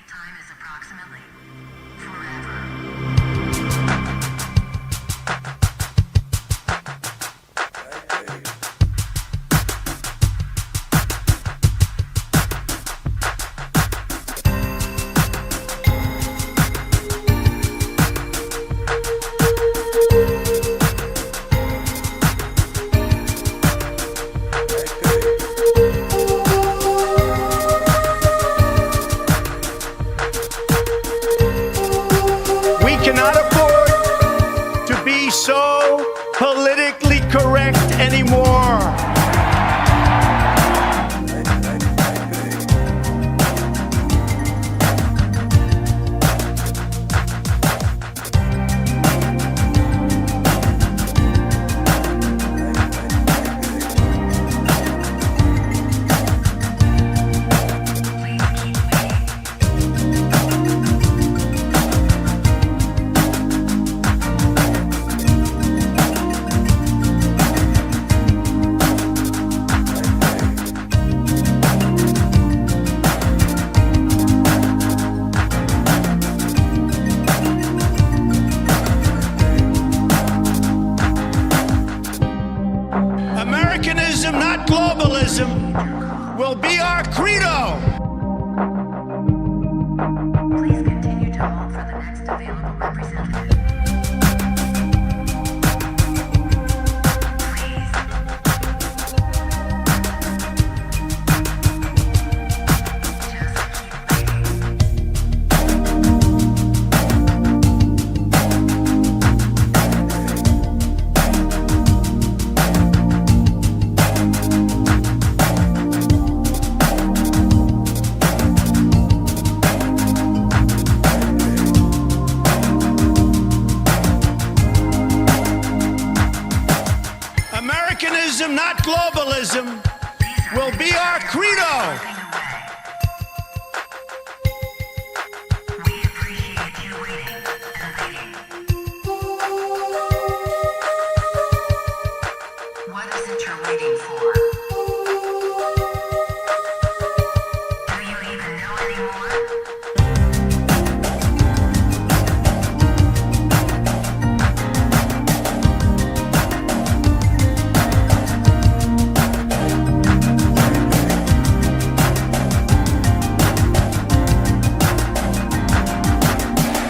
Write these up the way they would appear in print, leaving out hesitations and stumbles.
wait time is approximately forever. Cannot afford to be so politically correct anymore. Americanism, not globalism, will be our credo. Please continue to hold for the next available representative. Americanism, not globalism, will be our credo. We appreciate you waiting and waiting. What is it you're waiting for? Do you even know anymore?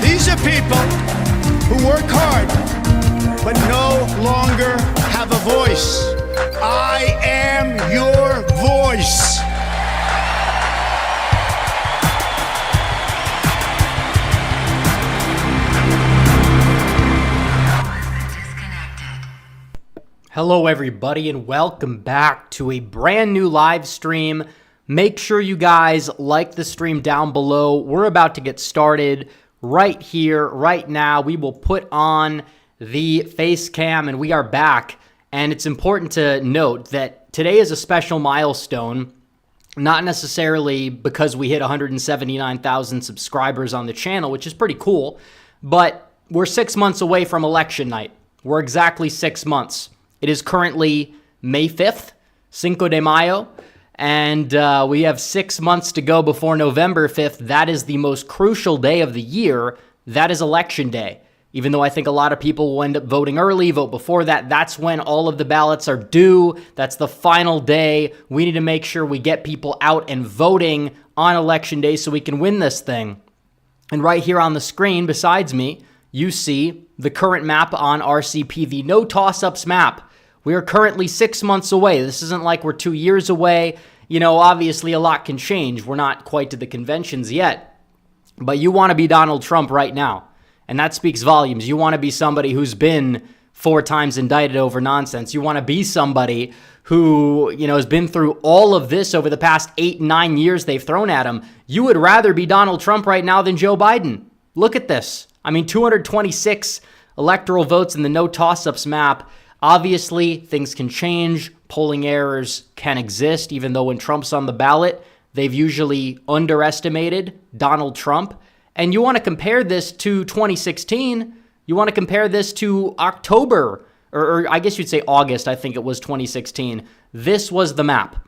These are people who work hard but no longer have a voice. I am your voice. Hello everybody and welcome back to a brand new live stream. Make sure you guys like the stream down below. We're about to get started right here, right now. We will put on the face cam and we are back. And it's important to note that today is a special milestone, not necessarily because we hit 179,000 subscribers on the channel, which is pretty cool, but we're 6 months away from election night. We're exactly 6 months. It is currently May 5th, Cinco de Mayo, and we have 6 months to go before November 5th. That is the most crucial day of the year. That is election day. Even though I think a lot of people will end up voting early, vote before that, that's when all of the ballots are due. That's the final day. We need to make sure we get people out and voting on election day so we can win this thing. And right here on the screen, besides me, you see the current map on RCP, the no toss-ups map. We are currently 6 months away. This isn't like we're 2 years away. You know, obviously a lot can change. We're not quite to the conventions yet. But you want to be Donald Trump right now. And that speaks volumes. You want to be somebody who's been 4 times indicted over nonsense. You want to be somebody who, you know, has been through all of this over the past 8-9 years they've thrown at him. You would rather be Donald Trump right now than Joe Biden. Look at this. I mean, 226 electoral votes in the no toss-ups map. Obviously, things can change. Polling errors can exist, even though when Trump's on the ballot, they've usually underestimated Donald Trump. And you want to compare this to 2016. You want to compare this to October, or I guess you'd say August, I think it was 2016. This was the map.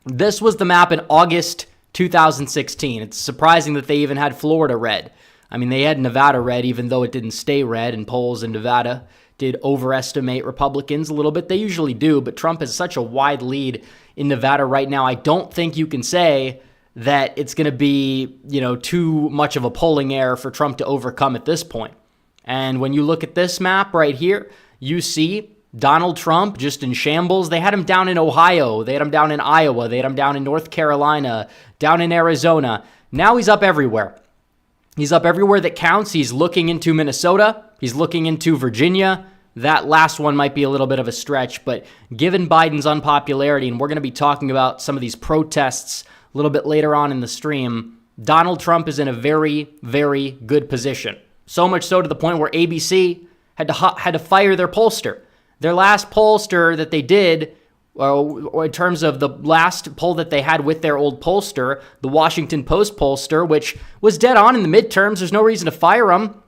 This was the map in August 2016. It's surprising that they even had Florida red. I mean, they had Nevada red, even though it didn't stay red, and polls in Nevada did overestimate Republicans a little bit. They usually do, but Trump has such a wide lead in Nevada right now. I don't think you can say that it's going to be, too much of a polling error for Trump to overcome at this point. And when you look at this map right here, you see Donald Trump just in shambles. They had him down in Ohio. They had him down in Iowa. They had him down in North Carolina, down in Arizona. Now he's up everywhere. He's up everywhere that counts. He's looking into Minnesota. He's looking into Virginia. That last one might be a little bit of a stretch, but given Biden's unpopularity, and we're going to be talking about some of these protests a little bit later on in the stream, Donald Trump is in a very, very good position. So much so to the point where ABC had to fire their pollster. Their last pollster that they did, or in terms of the last poll that they had with their old pollster, the Washington Post pollster, which was dead on in the midterms. There's no reason to fire him,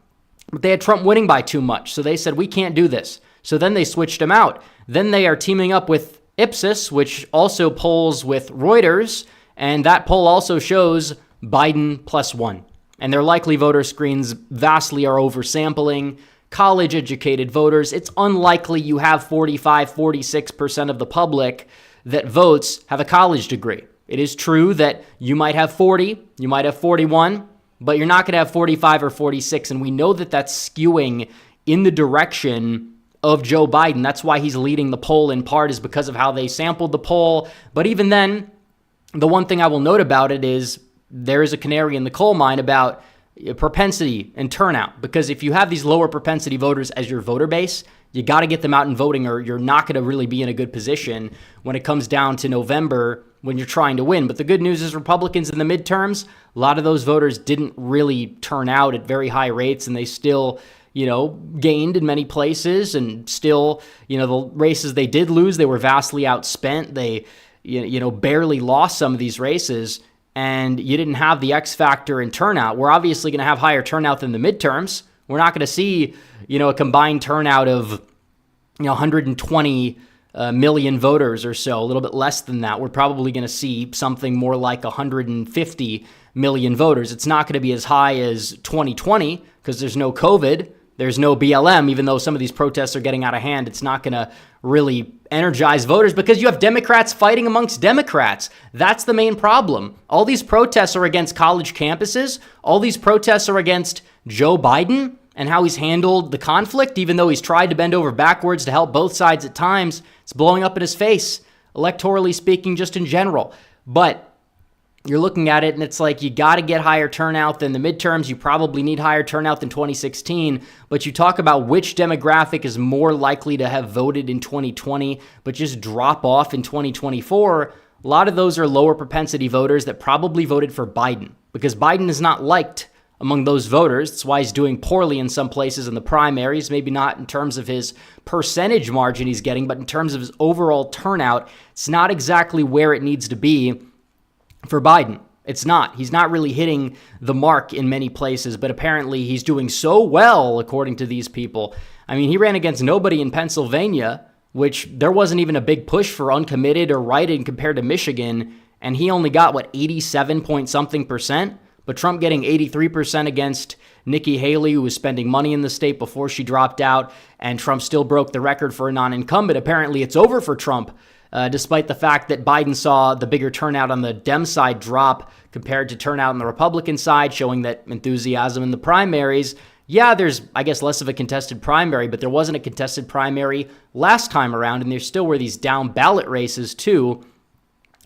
but they had Trump winning by too much. So they said, we can't do this. So then they switched him out. Then they are teaming up with Ipsos, which also polls with Reuters, and that poll also shows Biden +1. And their likely voter screens vastly are oversampling college-educated voters. It's unlikely you have 45, 46% of the public that votes have a college degree. It is true that you might have 40, you might have 41, but you're not going to have 45 or 46, and we know that that's skewing in the direction of Joe Biden. That's why he's leading the poll in part, is because of how they sampled the poll. But even then, the one thing I will note about it is there is a canary in the coal mine about propensity and turnout, because if you have these lower propensity voters as your voter base, you got to get them out and voting, or you're not going to really be in a good position when it comes down to November when you're trying to win. But the good news is Republicans in the midterms, a lot of those voters didn't really turn out at very high rates, and they still, gained in many places, and still, the races they did lose, they were vastly outspent. They, barely lost some of these races, and you didn't have the X factor in turnout. We're obviously going to have higher turnout than the midterms. We're not going to see, a combined turnout of, 120 million voters or so, a little bit less than that. We're probably going to see something more like 150 million voters. It's not going to be as high as 2020 because there's no COVID. There's no BLM, even though some of these protests are getting out of hand. It's not going to really energize voters because you have Democrats fighting amongst Democrats. That's the main problem. All these protests are against college campuses. All these protests are against Joe Biden and how he's handled the conflict, even though he's tried to bend over backwards to help both sides at times. It's blowing up in his face, electorally speaking, just in general. But you're looking at it and it's like you got to get higher turnout than the midterms. You probably need higher turnout than 2016. But you talk about which demographic is more likely to have voted in 2020 but just drop off in 2024. A lot of those are lower propensity voters that probably voted for Biden because Biden is not liked among those voters. That's why he's doing poorly in some places in the primaries, maybe not in terms of his percentage margin he's getting, but in terms of his overall turnout, it's not exactly where it needs to be for Biden. It's not. He's not really hitting the mark in many places, but apparently he's doing so well, according to these people. I mean, he ran against nobody in Pennsylvania, which there wasn't even a big push for uncommitted or write-in compared to Michigan, and he only got, 87 point something percent? But Trump getting 83% against Nikki Haley, who was spending money in the state before she dropped out, and Trump still broke the record for a non-incumbent. Apparently it's over for Trump, despite the fact that Biden saw the bigger turnout on the Dem side drop compared to turnout on the Republican side, showing that enthusiasm in the primaries. Yeah, there's, less of a contested primary, but there wasn't a contested primary last time around, and there still were these down ballot races too.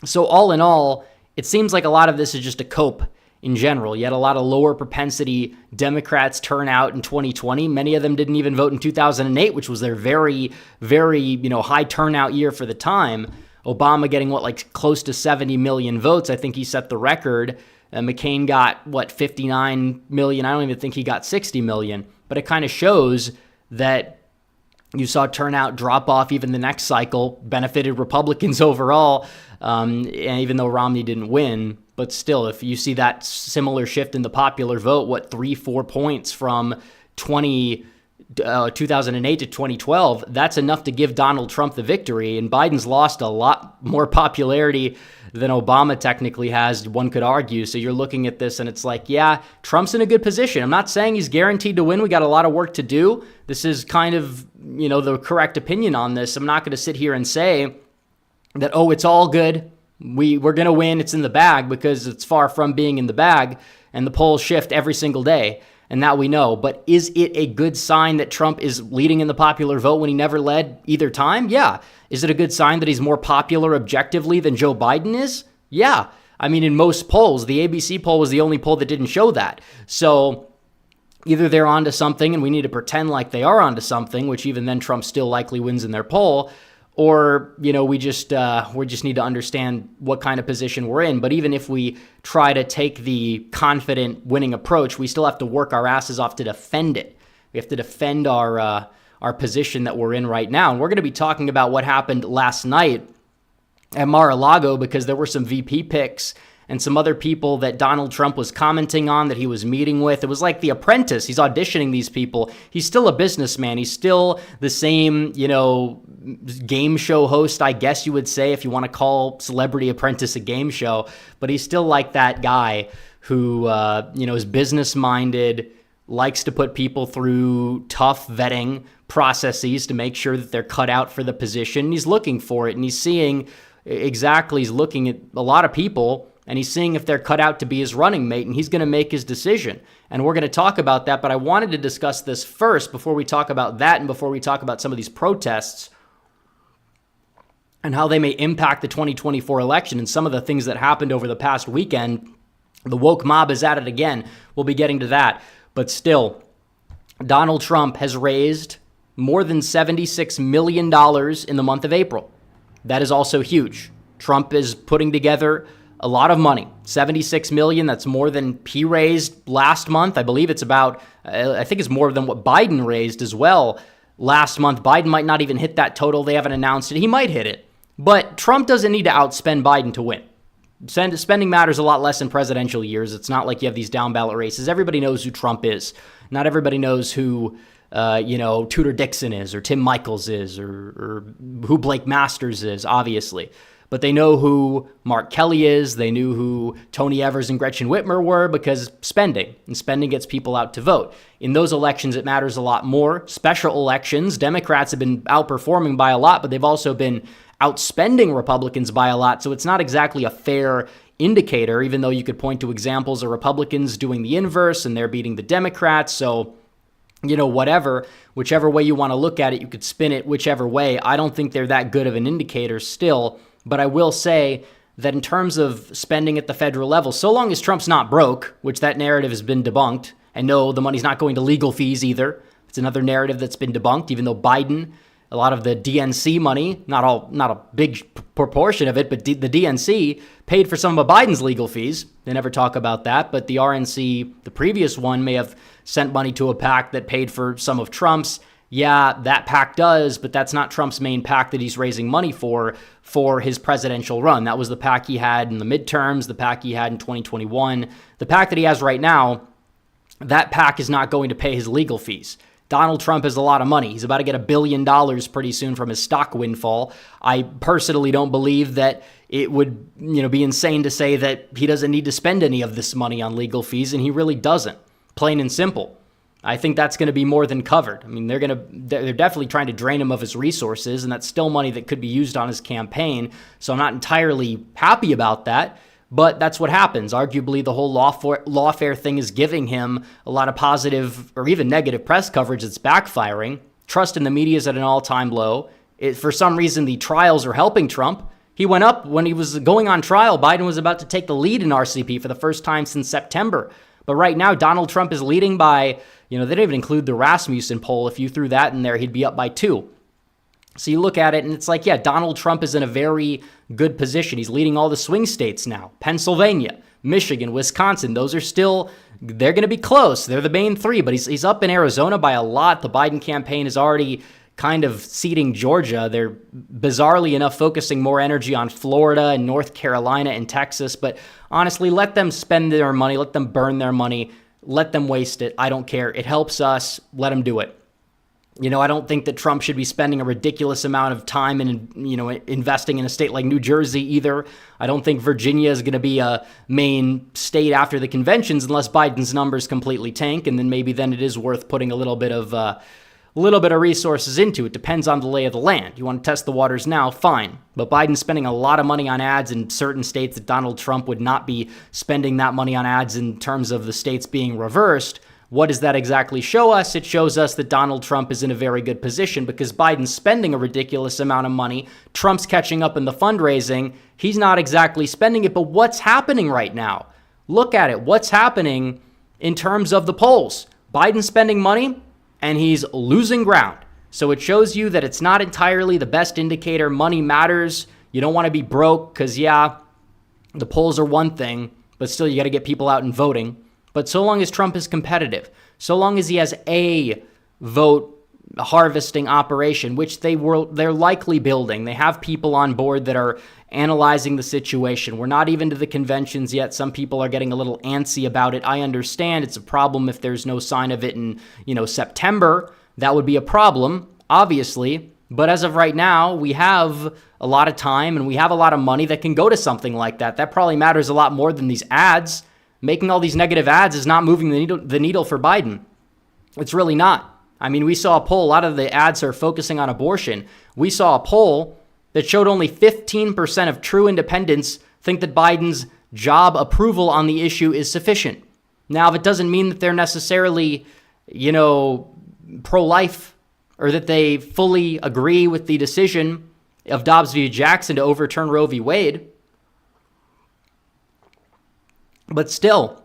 So all in all, it seems like a lot of this is just a cope in general. You had a lot of lower propensity Democrats turn out in 2020. Many of them didn't even vote in 2008, which was their very, very, high turnout year for the time. Obama getting close to 70 million votes. I think he set the record. McCain got 59 million. I don't even think he got 60 million, but it kind of shows that you saw turnout drop off even the next cycle, benefited Republicans overall, and even though Romney didn't win. But still, if you see that similar shift in the popular vote, 3-4 points from 2008 to 2012, that's enough to give Donald Trump the victory. And Biden's lost a lot more popularity than Obama technically has, one could argue. So you're looking at this and it's like, yeah, Trump's in a good position. I'm not saying he's guaranteed to win. We got a lot of work to do. This is kind of, the correct opinion on this. I'm not going to sit here and say that, oh, it's all good. We're going to win. It's in the bag, because it's far from being in the bag, and the polls shift every single day. And that we know. But is it a good sign that Trump is leading in the popular vote when he never led either time? Yeah. Is it a good sign that he's more popular objectively than Joe Biden is? Yeah. I mean, in most polls, the ABC poll was the only poll that didn't show that. So either they're onto something and we need to pretend like they are onto something, which even then Trump still likely wins in their poll, or, we just need to understand what kind of position we're in. But even if we try to take the confident winning approach, we still have to work our asses off to defend it. We have to defend our position that we're in right now. And we're going to be talking about what happened last night at Mar-a-Lago, because there were some VP picks and some other people that Donald Trump was commenting on, that he was meeting with. It was like The Apprentice. He's auditioning these people. He's still a businessman. He's still the same, game show host, I guess you would say, if you want to call Celebrity Apprentice a game show. But he's still like that guy who, is business-minded, likes to put people through tough vetting processes to make sure that they're cut out for the position. He's looking for it, and he's looking at a lot of people, and he's seeing if they're cut out to be his running mate, and he's going to make his decision. And we're going to talk about that, but I wanted to discuss this first before we talk about that and before we talk about some of these protests and how they may impact the 2024 election and some of the things that happened over the past weekend. The woke mob is at it again. We'll be getting to that. But still, Donald Trump has raised more than $76 million in the month of April. That is also huge. Trump is putting together a lot of money. $76 million, that's more than he raised last month. I believe it's about, I think it's more than what Biden raised as well last month. Biden might not even hit that total. They haven't announced it. He might hit it. But Trump doesn't need to outspend Biden to win. Spending matters a lot less in presidential years. It's not like you have these down ballot races. Everybody knows who Trump is. Not everybody knows who, Tudor Dixon is, or Tim Michaels is, or who Blake Masters is, obviously. But they know who Mark Kelly is. They knew who Tony Evers and Gretchen Whitmer were, because spending gets people out to vote. In those elections, it matters a lot more. Special elections, Democrats have been outperforming by a lot, but they've also been outspending Republicans by a lot. So it's not exactly a fair indicator, even though you could point to examples of Republicans doing the inverse and they're beating the Democrats. So, whichever way you want to look at it, you could spin it whichever way. I don't think they're that good of an indicator still. But I will say that in terms of spending at the federal level, so long as Trump's not broke, which that narrative has been debunked, and no, the money's not going to legal fees either. It's another narrative that's been debunked, even though Biden, a lot of the DNC money, not a big proportion of it, but the DNC paid for some of Biden's legal fees. They never talk about that, but the RNC, the previous one, may have sent money to a PAC that paid for some of Trump's. Yeah, that PAC does, but that's not Trump's main PAC that he's raising money for his presidential run. That was the PAC he had in the midterms, the PAC he had in 2021. The PAC that he has right now, that PAC is not going to pay his legal fees. Donald Trump has a lot of money. He's about to get $1 billion pretty soon from his stock windfall. I personally don't believe that it would, be insane to say that he doesn't need to spend any of this money on legal fees, and he really doesn't. Plain and simple. I think that's going to be more than covered. I mean, they're definitely trying to drain him of his resources, and that's still money that could be used on his campaign. So I'm not entirely happy about that, but that's what happens. Arguably, the whole lawfare thing is giving him a lot of positive or even negative press coverage that's backfiring. Trust in the media is at an all-time low. For some reason, the trials are helping Trump. He went up when he was going on trial. Biden was about to take the lead in RCP for the first time since September. But right now, Donald Trump is leading by, they didn't even include the Rasmussen poll. If you threw that in there, he'd be up by 2. So you look at it and it's like, yeah, Donald Trump is in a very good position. He's leading all the swing states now. Pennsylvania, Michigan, Wisconsin, they're going to be close. They're the main 3, but he's up in Arizona by a lot. The Biden campaign is already kind of seeding Georgia. They're bizarrely enough focusing more energy on Florida and North Carolina and Texas. But honestly, let them spend their money. Let them burn their money. Let them waste it. I don't care. It helps us. Let them do it. I don't think that Trump should be spending a ridiculous amount of time in, investing in a state like New Jersey either. I don't think Virginia is going to be a main state after the conventions unless Biden's numbers completely tank, and then it is worth putting a little bit of resources into. It depends on the lay of the land. You want to test the waters now, fine. But Biden's spending a lot of money on ads in certain states that Donald Trump would not be spending that money on ads in terms of the states being reversed. What does that exactly show us? It shows us that Donald Trump is in a very good position because Biden's spending a ridiculous amount of money. Trump's catching up in the fundraising. He's not exactly spending it, but what's happening right now? Look at it. What's happening in terms of the polls? Biden's spending money and he's losing ground. So it shows you that it's not entirely the best indicator. Money matters. You don't want to be broke because, the polls are one thing, but still you got to get people out and voting. But so long as Trump is competitive, so long as he has a vote harvesting operation, which they're likely building. They have people on board that are analyzing the situation. We're not even to the conventions yet. Some people are getting a little antsy about it. I understand it's a problem if there's no sign of it in, September. That would be a problem, obviously. But as of right now, we have a lot of time and we have a lot of money that can go to something like that. That probably matters a lot more than these ads. Making all these negative ads is not moving the needle for Biden. It's really not. I mean, we saw a poll. A lot of the ads are focusing on abortion. We saw a poll that showed only 15% of true independents think that Biden's job approval on the issue is sufficient. Now, if it doesn't mean that they're necessarily, pro-life or that they fully agree with the decision of Dobbs v. Jackson to overturn Roe v. Wade, but still,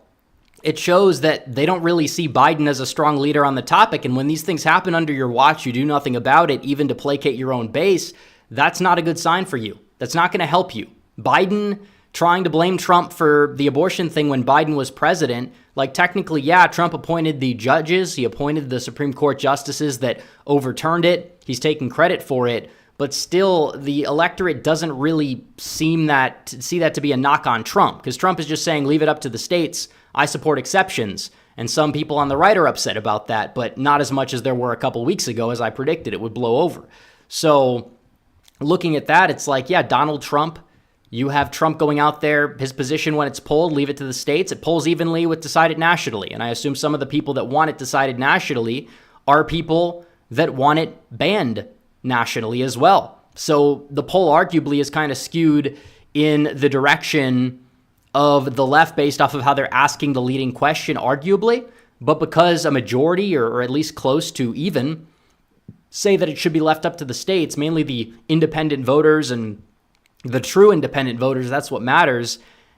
it shows that they don't really see Biden as a strong leader on the topic. And when these things happen under your watch, you do nothing about it, even to placate your own base. That's not a good sign for you. That's not going to help you. Biden trying to blame Trump for the abortion thing when Biden was president, technically, Trump appointed the judges. He appointed the Supreme Court justices that overturned it. He's taking credit for it. But still, the electorate doesn't really see that to be a knock on Trump, because Trump is just saying, leave it up to the states. I support exceptions. And some people on the right are upset about that, but not as much as there were a couple weeks ago, as I predicted it would blow over. So looking at that, it's Donald Trump. You have Trump going out there, his position when it's polled, leave it to the states. It polls evenly with decided nationally. And I assume some of the people that want it decided nationally are people that want it banned nationally as well. So the poll arguably is kind of skewed in the direction of the left based off of how they're asking the leading question, arguably. But because a majority, or at least close to even, say that it should be left up to the states, mainly the independent voters and the true independent voters, that's what matters.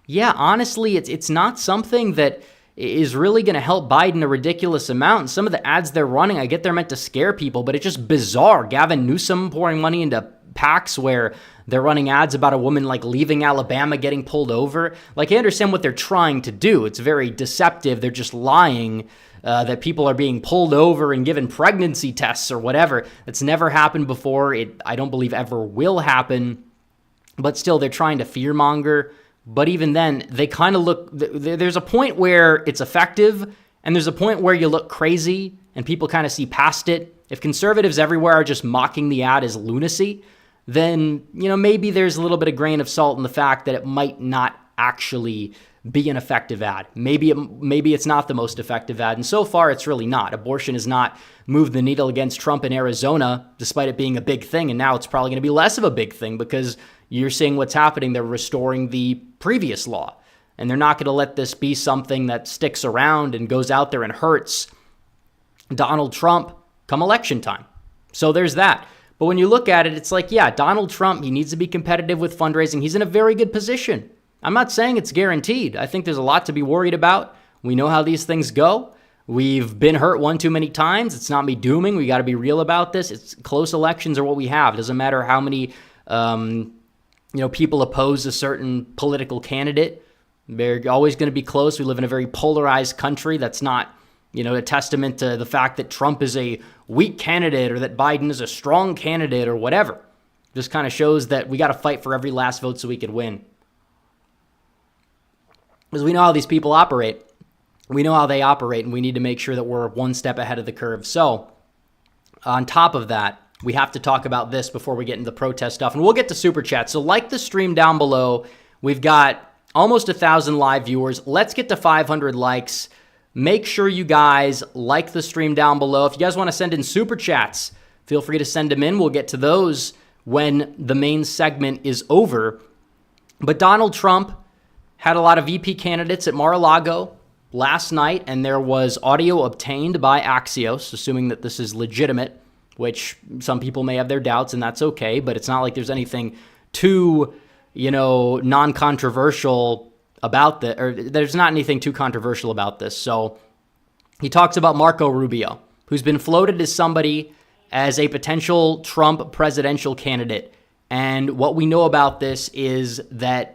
Honestly, it's not something that is really going to help Biden a ridiculous amount. And some of the ads they're running, I get they're meant to scare people, but it's just bizarre. Gavin Newsom pouring money into PACs where they're running ads about a woman leaving Alabama, getting pulled over. I understand what they're trying to do. It's very deceptive. They're just lying that people are being pulled over and given pregnancy tests or whatever. It's never happened before. I don't believe ever will happen. But still, they're trying to fearmonger. But even then, they kind of look, there's a point where it's effective, and there's a point where you look crazy, and people kind of see past it. If conservatives everywhere are just mocking the ad as lunacy, then, maybe there's a little bit of grain of salt in the fact that it might not actually be an effective ad. Maybe it's not the most effective ad, and so far it's really not. Abortion has not moved the needle against Trump in Arizona, despite it being a big thing, and now it's probably going to be less of a big thing because you're seeing what's happening. They're restoring the previous law, and they're not going to let this be something that sticks around and goes out there and hurts Donald Trump come election time. So there's that. But when you look at it, it's Donald Trump, he needs to be competitive with fundraising. He's in a very good position. I'm not saying it's guaranteed. I think there's a lot to be worried about. We know how these things go. We've been hurt one too many times. It's not me dooming. We got to be real about this. It's close elections are what we have. It doesn't matter how many people oppose a certain political candidate. They're always going to be close. We live in a very polarized country. That's not, a testament to the fact that Trump is a weak candidate or that Biden is a strong candidate or whatever. Just kind of shows that we got to fight for every last vote so we could win. Because we know how these people operate. We know how they operate, and we need to make sure that we're one step ahead of the curve. So, on top of that, we have to talk about this before we get into the protest stuff, and we'll get to Super Chat. So like the stream down below. We've got almost 1,000 live viewers. Let's get to 500 likes. Make sure you guys like the stream down below. If you guys want to send in Super Chats, feel free to send them in. We'll get to those when the main segment is over. But Donald Trump had a lot of VP candidates at Mar-a-Lago last night, and there was audio obtained by Axios, assuming that this is legitimate, which some people may have their doubts, and that's okay, but it's not like there's anything too, non-controversial about this, or there's not anything too controversial about this. So he talks about Marco Rubio, who's been floated as somebody as a potential Trump presidential candidate. And what we know about this is that,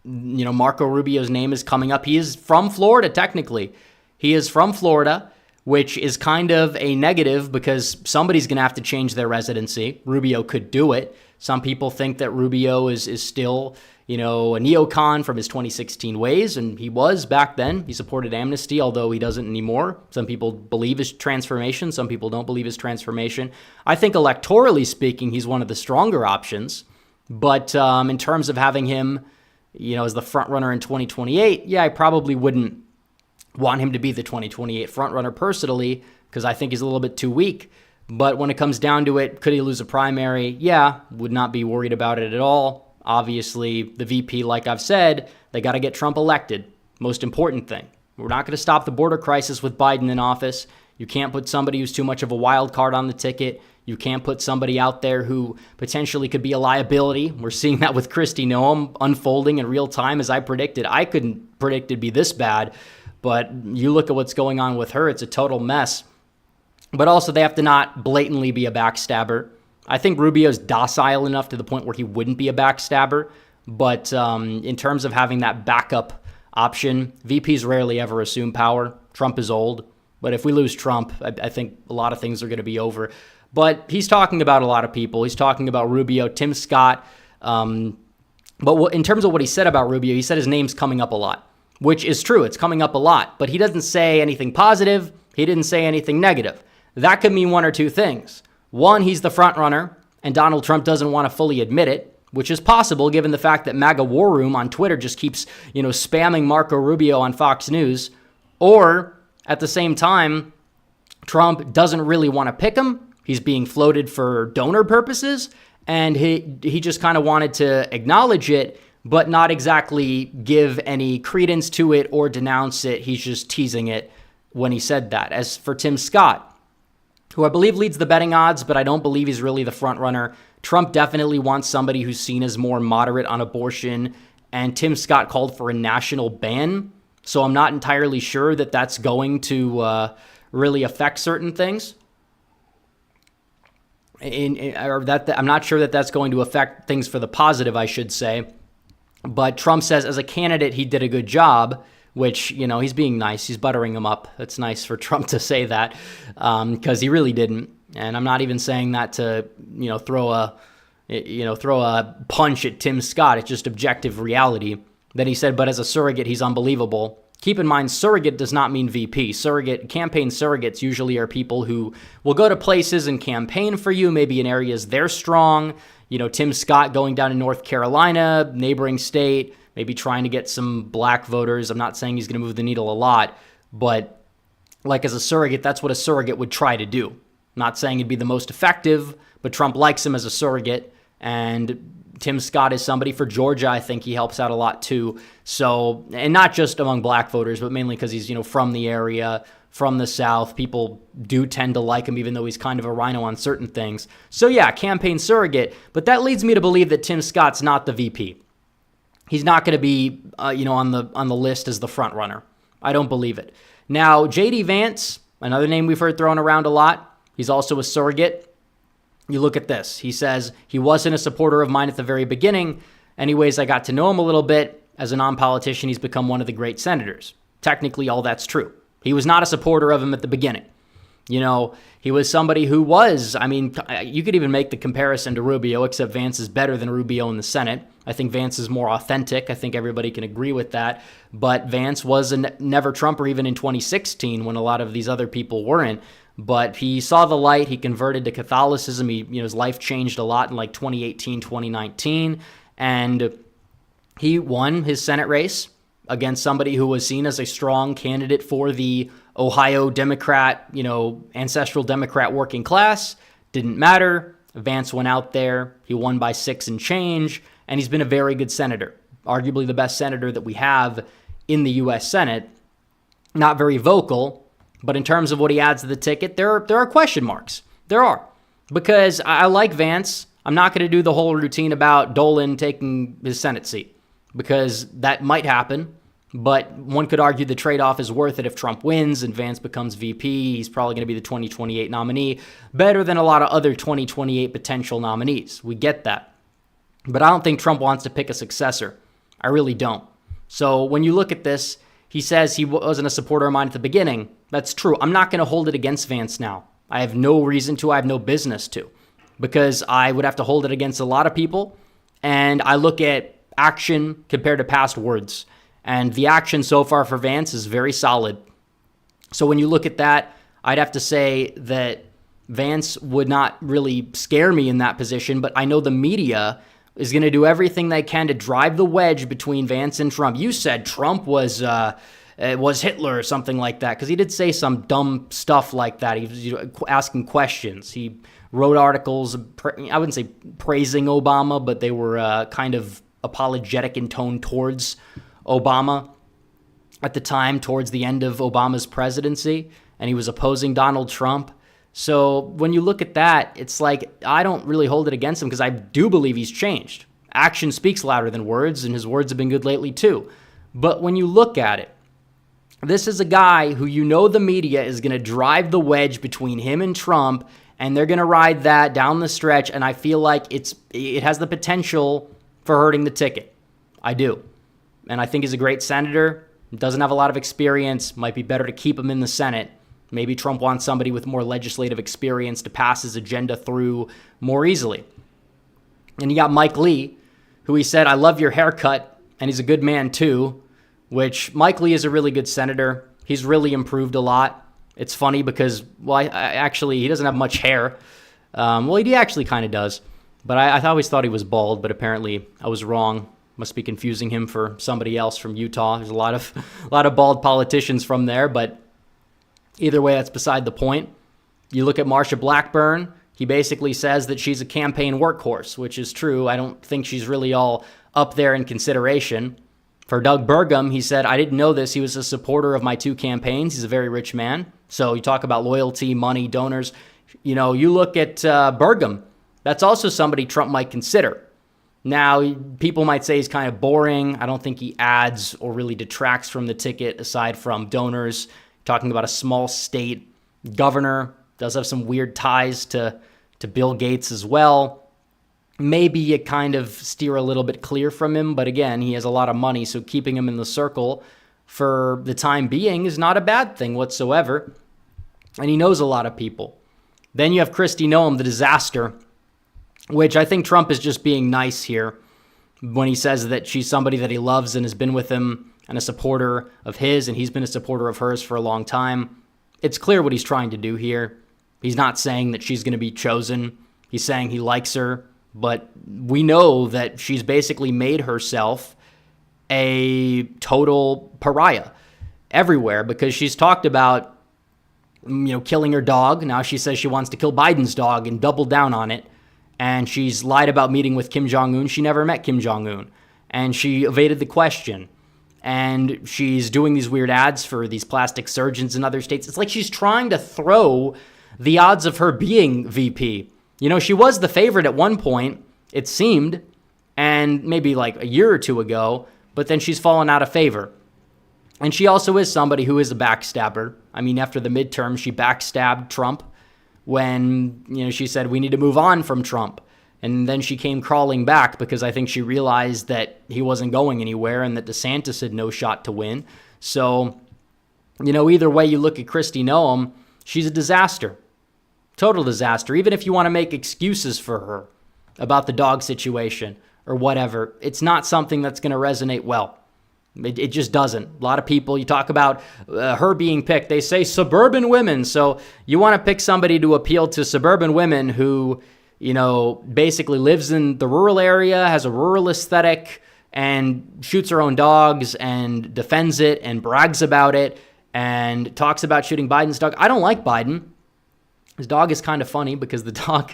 Marco Rubio's name is coming up. He is from Florida, technically. He is from Florida, which is kind of a negative because somebody's going to have to change their residency. Rubio could do it. Some people think that Rubio is still, a neocon from his 2016 ways, and he was back then. He supported amnesty, although he doesn't anymore. Some people believe his transformation. Some people don't believe his transformation. I think electorally speaking, he's one of the stronger options. But in terms of having him, as the front runner in 2028, yeah, I probably wouldn't want him to be the 2028 front runner personally, because I think he's a little bit too weak. But when it comes down to it, could he lose a primary? Yeah, would not be worried about it at all. Obviously, the VP, like I've said, they got to get Trump elected. Most important thing. We're not going to stop the border crisis with Biden in office. You can't put somebody who's too much of a wild card on the ticket. You can't put somebody out there who potentially could be a liability. We're seeing that with Kristi Noem unfolding in real time as I predicted. I couldn't predict it'd be this bad, but you look at what's going on with her, it's a total mess. But also they have to not blatantly be a backstabber. I think Rubio's docile enough to the point where he wouldn't be a backstabber. But in terms of having that backup option, VPs rarely ever assume power. Trump is old. But if we lose Trump, I think a lot of things are going to be over. But he's talking about a lot of people. He's talking about Rubio, Tim Scott. But in terms of what he said about Rubio, he said his name's coming up a lot, which is true. It's coming up a lot. But he doesn't say anything positive. He didn't say anything negative. That could mean one or two things. One, he's the front runner, and Donald Trump doesn't want to fully admit it, which is possible given the fact that MAGA War Room on Twitter just keeps, spamming Marco Rubio on Fox News. Or, at the same time, Trump doesn't really want to pick him. He's being floated for donor purposes, and he just kind of wanted to acknowledge it, but not exactly give any credence to it or denounce it. He's just teasing it when he said that. As for Tim Scott, who I believe leads the betting odds, but I don't believe he's really the front runner. Trump definitely wants somebody who's seen as more moderate on abortion, and Tim Scott called for a national ban, so I'm not entirely sure that that's going to really affect certain things. I'm not sure that that's going to affect things for the positive, I should say. But Trump says as a candidate, he did a good job, which, he's being nice. He's buttering him up. It's nice for Trump to say that because he really didn't. And I'm not even saying that to, throw a punch at Tim Scott. It's just objective reality that he said, but as a surrogate, he's unbelievable. Keep in mind, surrogate does not mean VP. Campaign surrogates usually are people who will go to places and campaign for you, maybe in areas they're strong. Tim Scott going down to North Carolina, neighboring state, maybe trying to get some black voters. I'm not saying he's going to move the needle a lot, but like as a surrogate, that's what a surrogate would try to do. I'm not saying it'd be the most effective, but Trump likes him as a surrogate, and Tim Scott is somebody for Georgia. I think he helps out a lot too. So, and not just among black voters, but mainly because he's, from the area, from the South. People do tend to like him, even though he's kind of a rhino on certain things. So yeah, campaign surrogate. But that leads me to believe that Tim Scott's not the VP. He's not going to be, on the list as the front runner. I don't believe it. Now, J.D. Vance, another name we've heard thrown around a lot. He's also a surrogate. You look at this. He says, he wasn't a supporter of mine at the very beginning. Anyways, I got to know him a little bit. As a non-politician, he's become one of the great senators. Technically, all that's true. He was not a supporter of him at the beginning. He was somebody who was, you could even make the comparison to Rubio, except Vance is better than Rubio in the Senate. I think Vance is more authentic. I think everybody can agree with that. But Vance was a never Trumper even in 2016 when a lot of these other people weren't. but he saw the light. He converted to Catholicism. His life changed a lot in like 2018, 2019, and he won his Senate race against somebody who was seen as a strong candidate for the Ohio Democrat, ancestral Democrat working class. Didn't matter. Vance went out there. He won by 6 and change, and he's been a very good senator, arguably the best senator that we have in the U.S. Senate. Not very vocal, but in terms of what he adds to the ticket, there are question marks. There are. Because I like Vance. I'm not going to do the whole routine about Dolan taking his Senate seat, because that might happen. But one could argue the trade-off is worth it if Trump wins and Vance becomes VP. He's probably going to be the 2028 nominee, better than a lot of other 2028 potential nominees. We get that. But I don't think Trump wants to pick a successor. I really don't. So when you look at this, he says he wasn't a supporter of mine at the beginning. That's true. I'm not going to hold it against Vance now. I have no reason to. I have no business to, because I would have to hold it against a lot of people. And I look at action compared to past words. And the action so far for Vance is very solid. So when you look at that, I'd have to say that Vance would not really scare me in that position, but I know the media is going to do everything they can to drive the wedge between Vance and Trump. You said Trump was Hitler or something like that, because he did say some dumb stuff like that. He was asking questions. He wrote articles, I wouldn't say praising Obama, but they were kind of apologetic in tone towards Obama at the time, towards the end of Obama's presidency, and he was opposing Donald Trump. So when you look at that, it's like, I don't really hold it against him, because I do believe he's changed. Action speaks louder than words, and his words have been good lately too. But when you look at it, this is a guy who the media is going to drive the wedge between him and Trump, and they're going to ride that down the stretch, and I feel like it has the potential for hurting the ticket. I do. And I think he's a great senator. Doesn't have a lot of experience. Might be better to keep him in the Senate. Maybe Trump wants somebody with more legislative experience to pass his agenda through more easily. And you got Mike Lee, who he said, I love your haircut, and he's a good man too, which Mike Lee is a really good senator. He's really improved a lot. It's funny because, he doesn't have much hair. He actually kind of does. But I always thought he was bald, but apparently I was wrong. Must be confusing him for somebody else from Utah. There's a lot of bald politicians from there, but either way, that's beside the point. You look at Marsha Blackburn, he basically says that she's a campaign workhorse, which is true. I don't think she's really all up there in consideration. For Doug Burgum, he said, I didn't know this. He was a supporter of my 2 campaigns. He's a very rich man. So you talk about loyalty, money, donors. You look at Burgum. That's also somebody Trump might consider. Now, people might say he's kind of boring. I don't think he adds or really detracts from the ticket aside from donors. Talking about a small state governor, does have some weird ties to Bill Gates as well. Maybe you kind of steer a little bit clear from him, but again, he has a lot of money, so keeping him in the circle for the time being is not a bad thing whatsoever. And he knows a lot of people. Then you have Kristi Noem, the disaster, which I think Trump is just being nice here when he says that she's somebody that he loves and has been with him and a supporter of his, and he's been a supporter of hers for a long time. It's clear what he's trying to do here. He's not saying that she's going to be chosen. He's saying he likes her, but we know that she's basically made herself a total pariah everywhere, because she's talked about, killing her dog. Now she says she wants to kill Biden's dog and double down on it. And she's lied about meeting with Kim Jong-un. She never met Kim Jong-un. And she evaded the question. And she's doing these weird ads for these plastic surgeons in other states. It's like she's trying to throw the odds of her being VP. She was the favorite at one point, it seemed, and maybe like a year or 2 ago, but then she's fallen out of favor. And she also is somebody who is a backstabber. I mean, after the midterm, she backstabbed Trump when, she said, we need to move on from Trump. And then she came crawling back because I think she realized that he wasn't going anywhere and that DeSantis had no shot to win. So, either way you look at Kristi Noem, she's a disaster. Total disaster. Even if you want to make excuses for her about the dog situation or whatever, it's not something that's going to resonate well. It just doesn't. A lot of people, you talk about her being picked, they say suburban women. So you want to pick somebody to appeal to suburban women who, basically lives in the rural area, has a rural aesthetic, and shoots her own dogs and defends it and brags about it and talks about shooting Biden's dog. I don't like Biden. His dog is kind of funny because the dog,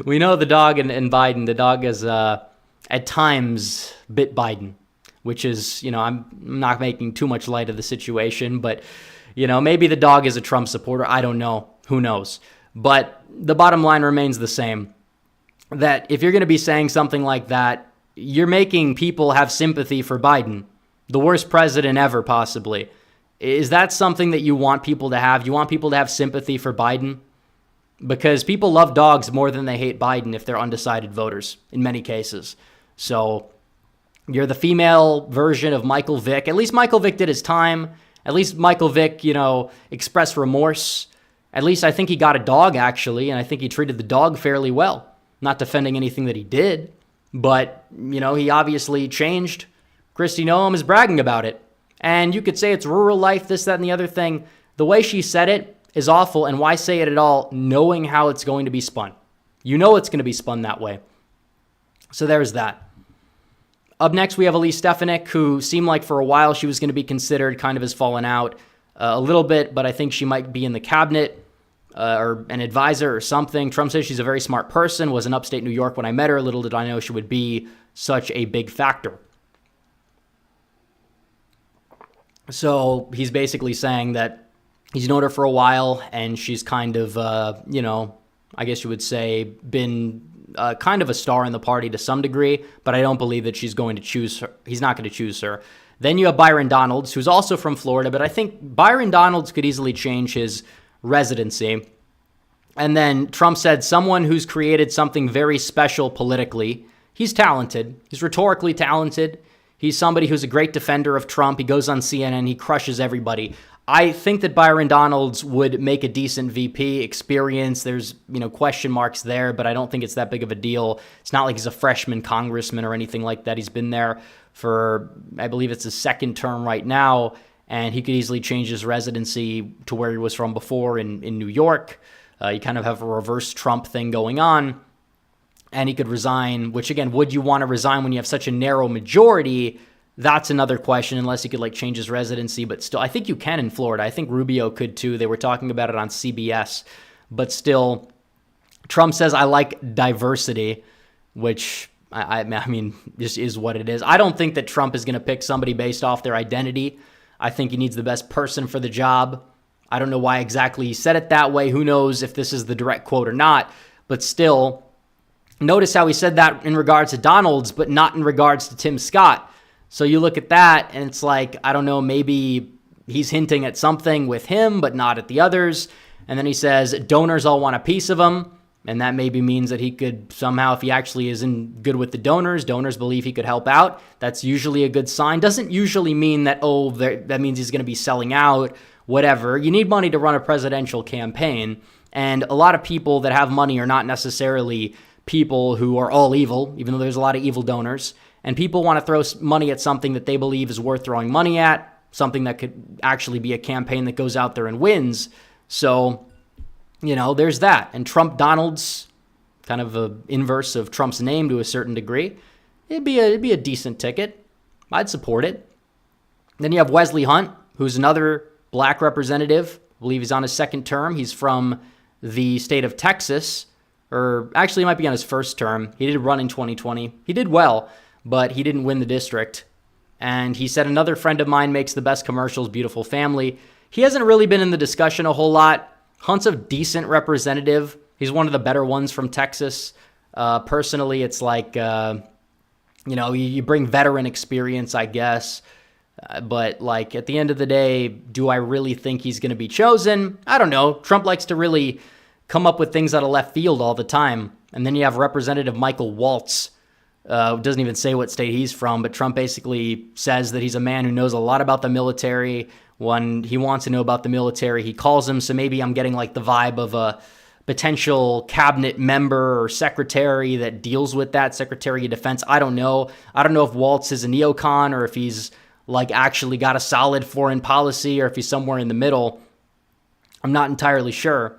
we know the dog and Biden, the dog is at times bit Biden, which is, I'm not making too much light of the situation, but, maybe the dog is a Trump supporter. I don't know. Who knows? But the bottom line remains the same, that if you're going to be saying something like that, you're making people have sympathy for Biden, the worst president ever, possibly. Is that something that you want people to have? You want people to have sympathy for Biden? Because people love dogs more than they hate Biden if they're undecided voters, in many cases. So you're the female version of Michael Vick. At least Michael Vick did his time. At least Michael Vick, expressed remorse. At least I think he got a dog, actually, and I think he treated the dog fairly well. Not defending anything that he did. But, he obviously changed. Kristi Noem is bragging about it. And you could say it's rural life, this, that, and the other thing. The way she said it is awful, and why say it at all knowing how it's going to be spun? You know it's going to be spun that way. So there's that. Up next, we have Elise Stefanik, who seemed like for a while she was going to be considered, kind of has fallen out a little bit, but I think she might be in the cabinet. Or an advisor or something. Trump says she's a very smart person, was in upstate New York when I met her. Little did I know she would be such a big factor. So he's basically saying that he's known her for a while and she's kind of, I guess you would say been kind of a star in the party to some degree, but I don't believe that she's going to choose her. He's not going to choose her. Then you have Byron Donalds, who's also from Florida, but I think Byron Donalds could easily change his residency. And then Trump said someone who's created something very special politically. He's talented. He's rhetorically talented. He's somebody who's a great defender of Trump. He goes on CNN. He crushes everybody. I think that Byron Donalds would make a decent VP experience. There's, question marks there, but I don't think it's that big of a deal. It's not like he's a freshman congressman or anything like that. He's been there for, I believe it's his second term right now. And he could easily change his residency to where he was from before in New York. You kind of have a reverse Trump thing going on. And he could resign, which again, would you want to resign when you have such a narrow majority? That's another question, unless he could change his residency. But still, I think you can in Florida. I think Rubio could too. They were talking about it on CBS. But still, Trump says, I like diversity, which I mean, just is what it is. I don't think that Trump is going to pick somebody based off their identity. I think he needs the best person for the job. I don't know why exactly he said it that way. Who knows if this is the direct quote or not. But still, notice how he said that in regards to Donalds, but not in regards to Tim Scott. So you look at that, and it's like, I don't know, maybe he's hinting at something with him, but not at the others. And then he says donors all want a piece of him. And that maybe means that he could somehow, if he actually isn't good with the donors believe he could help out. That's usually a good sign. Doesn't usually mean that, that means he's going to be selling out, whatever. You need money to run a presidential campaign. And a lot of people that have money are not necessarily people who are all evil, even though there's a lot of evil donors. And people want to throw money at something that they believe is worth throwing money at, something that could actually be a campaign that goes out there and wins. So, there's that. And Trump Donalds, kind of a inverse of Trump's name to a certain degree. It'd be a decent ticket. I'd support it. Then you have Wesley Hunt, who's another black representative. I believe he's on his second term. He's from the state of Texas, or actually he might be on his first term. He did run in 2020. He did well, but he didn't win the district. And he said, another friend of mine makes the best commercials, Beautiful Family. He hasn't really been in the discussion a whole lot. Hunt's a decent representative. He's one of the better ones from Texas. Personally, it's like, you bring veteran experience, I guess. But at the end of the day, do I really think he's going to be chosen? I don't know. Trump likes to really come up with things out of left field all the time. And then you have Representative Michael Waltz. Doesn't even say what state he's from, but Trump basically says that he's a man who knows a lot about the military. When he wants to know about the military, he calls him. So maybe I'm getting the vibe of a potential cabinet member or secretary that deals with that, Secretary of Defense. I don't know. I don't know if Waltz is a neocon or if he's like actually got a solid foreign policy or if he's somewhere in the middle. I'm not entirely sure.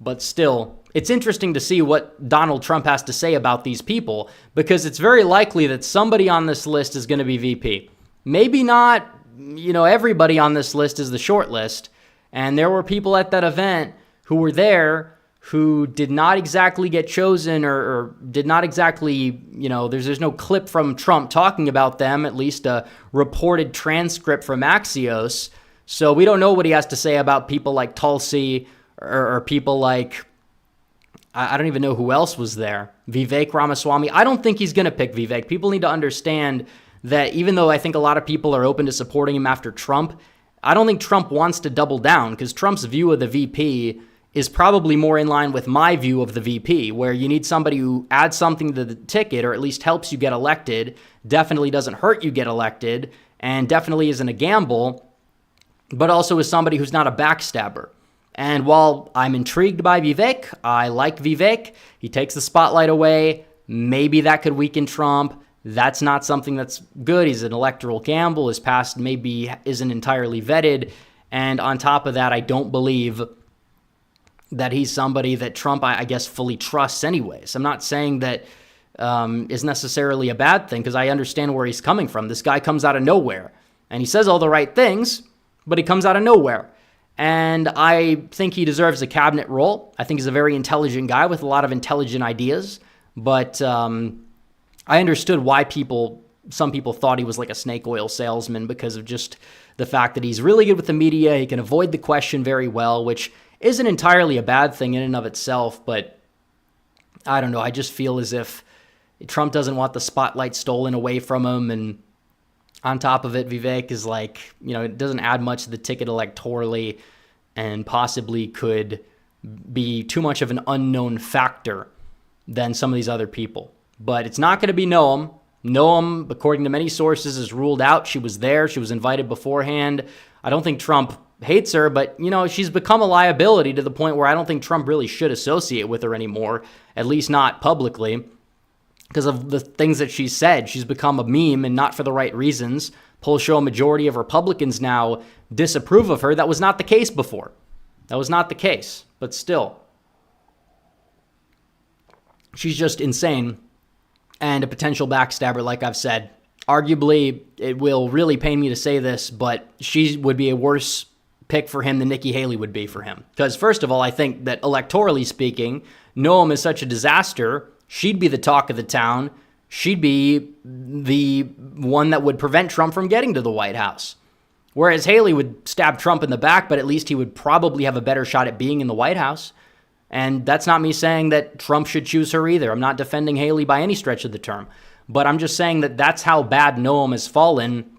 But still, it's interesting to see what Donald Trump has to say about these people, because it's very likely that somebody on this list is going to be VP. Maybe not, everybody on this list is the short list. And there were people at that event who were there who did not exactly get chosen or did not exactly, there's no clip from Trump talking about them, at least a reported transcript from Axios. So we don't know what he has to say about people like Tulsi or people like, I don't even know who else was there. Vivek Ramaswamy. I don't think he's going to pick Vivek. People need to understand that even though I think a lot of people are open to supporting him after Trump, I don't think Trump wants to double down, because Trump's view of the VP is probably more in line with my view of the VP, where you need somebody who adds something to the ticket or at least helps you get elected, definitely doesn't hurt you get elected, and definitely isn't a gamble, but also is somebody who's not a backstabber. And while I'm intrigued by Vivek, I like Vivek, he takes the spotlight away, maybe that could weaken Trump. That's not something that's good. He's an electoral gamble. His past maybe isn't entirely vetted. And on top of that, I don't believe that he's somebody that Trump, I guess, fully trusts anyways. I'm not saying that is necessarily a bad thing, because I understand where he's coming from. This guy comes out of nowhere, and he says all the right things, but he comes out of nowhere. And I think he deserves a cabinet role. I think he's a very intelligent guy with a lot of intelligent ideas, but I understood why some people thought he was like a snake oil salesman, because of just the fact that he's really good with the media. He can avoid the question very well, which isn't entirely a bad thing in and of itself. But I don't know. I just feel as if Trump doesn't want the spotlight stolen away from him. And on top of it, Vivek is like, it doesn't add much to the ticket electorally and possibly could be too much of an unknown factor than some of these other people. But it's not going to be Noam. Noam, according to many sources, is ruled out. She was there. She was invited beforehand. I don't think Trump hates her, but, she's become a liability to the point where I don't think Trump really should associate with her anymore, at least not publicly, because of the things that she's said. She's become a meme, and not for the right reasons. Polls show a majority of Republicans now disapprove of her. That was not the case before. That was not the case, but still. She's just insane. And a potential backstabber, like I've said. Arguably, it will really pain me to say this, but she would be a worse pick for him than Nikki Haley would be for him. Because first of all, I think that electorally speaking, Noam is such a disaster. She'd be the talk of the town. She'd be the one that would prevent Trump from getting to the White House. Whereas Haley would stab Trump in the back, but at least he would probably have a better shot at being in the White House. And that's not me saying that Trump should choose her either. I'm not defending Haley by any stretch of the term. But I'm just saying that that's how bad Noam has fallen.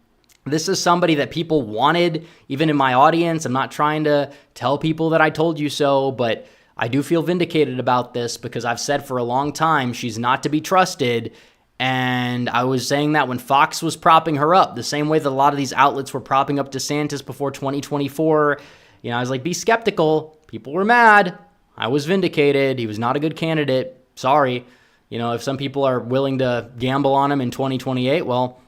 This is somebody that people wanted, even in my audience. I'm not trying to tell people that I told you so, but I do feel vindicated about this, because I've said for a long time she's not to be trusted. And I was saying that when Fox was propping her up, the same way that a lot of these outlets were propping up DeSantis before 2024. I was like, be skeptical. People were mad. I was vindicated. He was not a good candidate. Sorry. If some people are willing to gamble on him in 2028, well,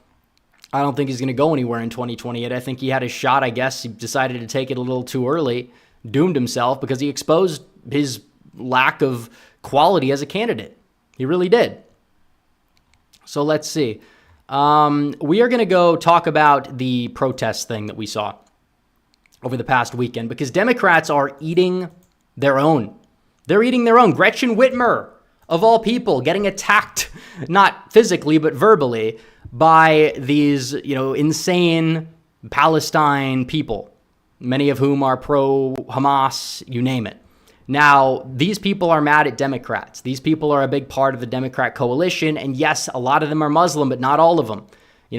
I don't think he's going to go anywhere in 2028. I think he had his shot. I guess he decided to take it a little too early, doomed himself, because he exposed his lack of quality as a candidate. He really did. So let's see. We are going to go talk about the protest thing that we saw over the past weekend, because Democrats are eating their own. They're eating their own. Gretchen Whitmer, of all people, getting attacked, not physically, but verbally, by these, insane Palestine people, many of whom are pro-Hamas, you name it. Now, these people are mad at Democrats. These people are a big part of the Democrat coalition, and yes, a lot of them are Muslim, but not all of them.